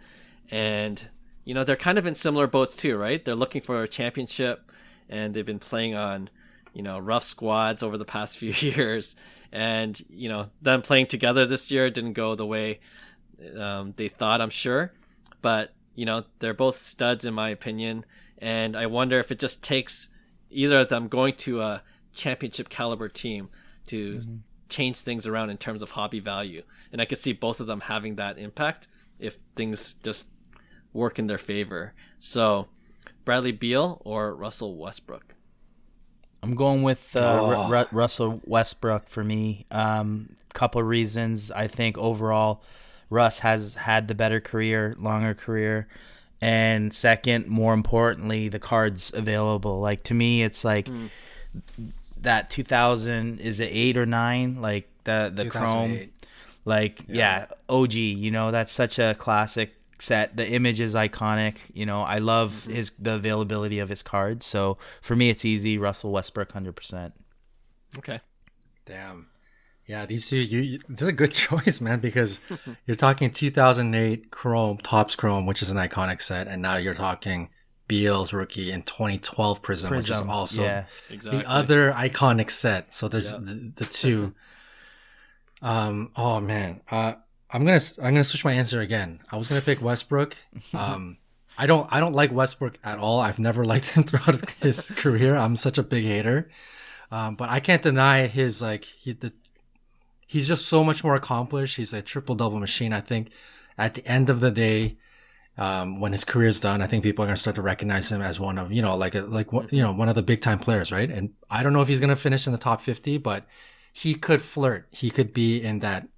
Speaker 1: And, they're kind of in similar boats too, right? They're looking for a championship. And they've been playing on, rough squads over the past few years. And, them playing together this year didn't go the way they thought, I'm sure. But, they're both studs in my opinion. And I wonder if it just takes either of them going to a championship caliber team to change things around in terms of hobby value. And I could see both of them having that impact if things just work in their favor. So Bradley Beal or Russell Westbrook?
Speaker 2: I'm going with Russell Westbrook for me. Couple reasons. I think overall Russ has had the better career, longer career. And second, more importantly, the cards available. Like, to me, it's like that 2000, is it 8 or 9? Like the Chrome. Like, yeah, OG, you know, that's such a classic set. The image is iconic. You know, I love the availability of his cards. So for me, it's easy. Russell Westbrook, 100%.
Speaker 1: Okay.
Speaker 3: Damn. Yeah, these two, this is a good choice, man, because you're talking 2008 Chrome, Topps Chrome, which is an iconic set, and now you're talking Beal's rookie in 2012 Prism, which is also the other iconic set. So there's the two. Oh man, I'm gonna switch my answer again. I was gonna pick Westbrook. I don't like Westbrook at all. I've never liked him throughout his career. I'm such a big hater. But I can't deny his he's just so much more accomplished. He's a triple-double machine. I think at the end of the day, when his career's done, I think people are going to start to recognize him as one of, one of the big-time players, right? And I don't know if he's going to finish in the top 50, but he could flirt. He could be in that,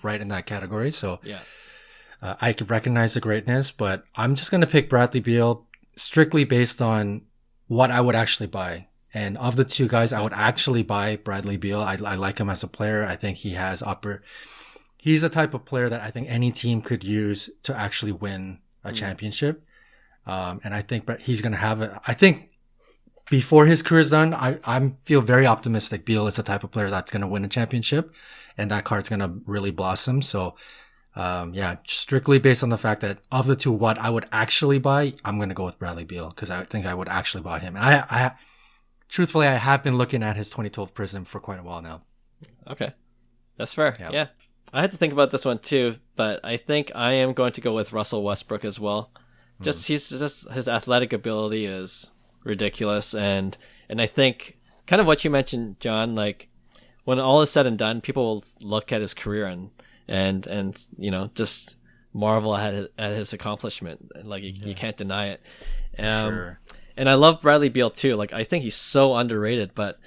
Speaker 3: right in that category. So I could recognize the greatness, but I'm just going to pick Bradley Beal strictly based on what I would actually buy. And of the two guys, I would actually buy Bradley Beal. I like him as a player. I think he has he's the type of player that I think any team could use to actually win a championship. And I think he's going to have it. I think before his career's done, I feel very optimistic. Beal is the type of player that's going to win a championship, and that card's going to really blossom. So, strictly based on the fact that of the two, what I would actually buy, I'm going to go with Bradley Beal because I think I would actually buy him. And truthfully, I have been looking at his 2012 Prism for quite a while now. Okay.
Speaker 1: That's fair. Yeah. I had to think about this one too, but I think I am going to go with Russell Westbrook as well. His athletic ability is ridiculous, and I think kind of what you mentioned, John, like when all is said and done, people will look at his career and just marvel at his accomplishment. Like you can't deny it.
Speaker 3: Sure.
Speaker 1: And I love Bradley Beal too. Like I think he's so underrated, but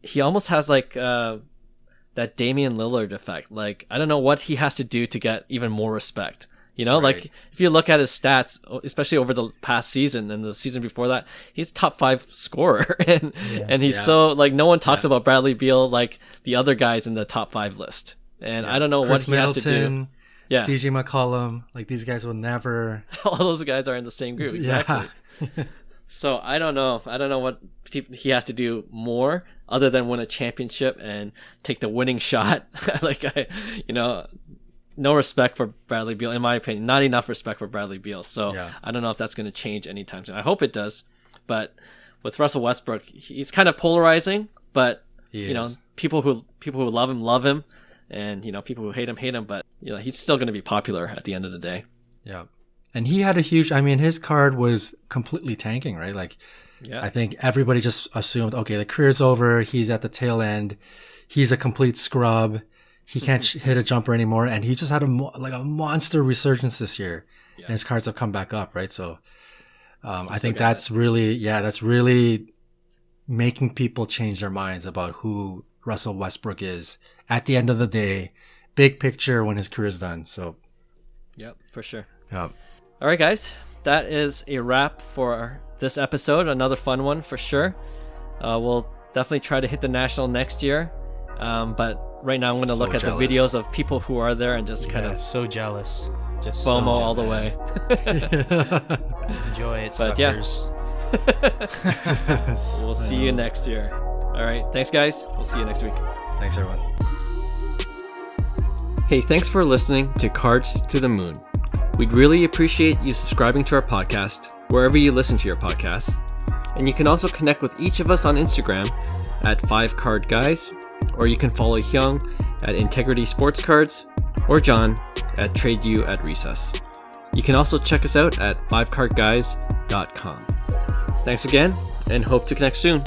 Speaker 1: he almost has like that Damian Lillard effect. Like I don't know what he has to do to get even more respect. Like if you look at his stats, especially over the past season and the season before that, he's top 5 scorer, and he's so like no one talks about Bradley Beal like the other guys in the top 5 list. And I don't know
Speaker 3: Chris
Speaker 1: what he has to do.
Speaker 3: Yeah, CJ McCollum, like these guys will never.
Speaker 1: All those guys are in the same group. Exactly. Yeah. So I don't know what he has to do more other than win a championship and take the winning shot. No respect for Bradley Beal, in my opinion. Not enough respect for Bradley Beal. So I don't know if that's going to change anytime soon. I hope it does. But with Russell Westbrook, he's kind of polarizing. But people who love him, and people who hate him. But he's still going to be popular at the end of the day.
Speaker 3: Yeah. And he had his card was completely tanking, right? Like, I think everybody just assumed, okay, the career's over. He's at the tail end. He's a complete scrub. He can't hit a jumper anymore. And he just had a monster resurgence this year. Yeah. And his cards have come back up, right? So, I think that's really making people change their minds about who Russell Westbrook is at the end of the day, big picture when his career's done. So,
Speaker 1: yep, for sure.
Speaker 3: Yep.
Speaker 1: All right, guys, that is a wrap for this episode. Another fun one for sure. We'll definitely try to hit the National next year. But right now I'm going to look at the videos of people who are there and just kind of
Speaker 2: so jealous. Just
Speaker 1: FOMO all the way.
Speaker 2: Enjoy it,
Speaker 1: but
Speaker 2: suckers.
Speaker 1: We'll see you next year. All right. Thanks, guys. We'll see you next week.
Speaker 3: Thanks, everyone.
Speaker 1: Hey, thanks for listening to Cards to the Moon. We'd really appreciate you subscribing to our podcast wherever you listen to your podcasts. And you can also connect with each of us on Instagram at 5cardguys, or you can follow Hyung at Integrity Sports Cards, or John at TradeU at Recess. You can also check us out at 5cardguys.com. Thanks again, and hope to connect soon.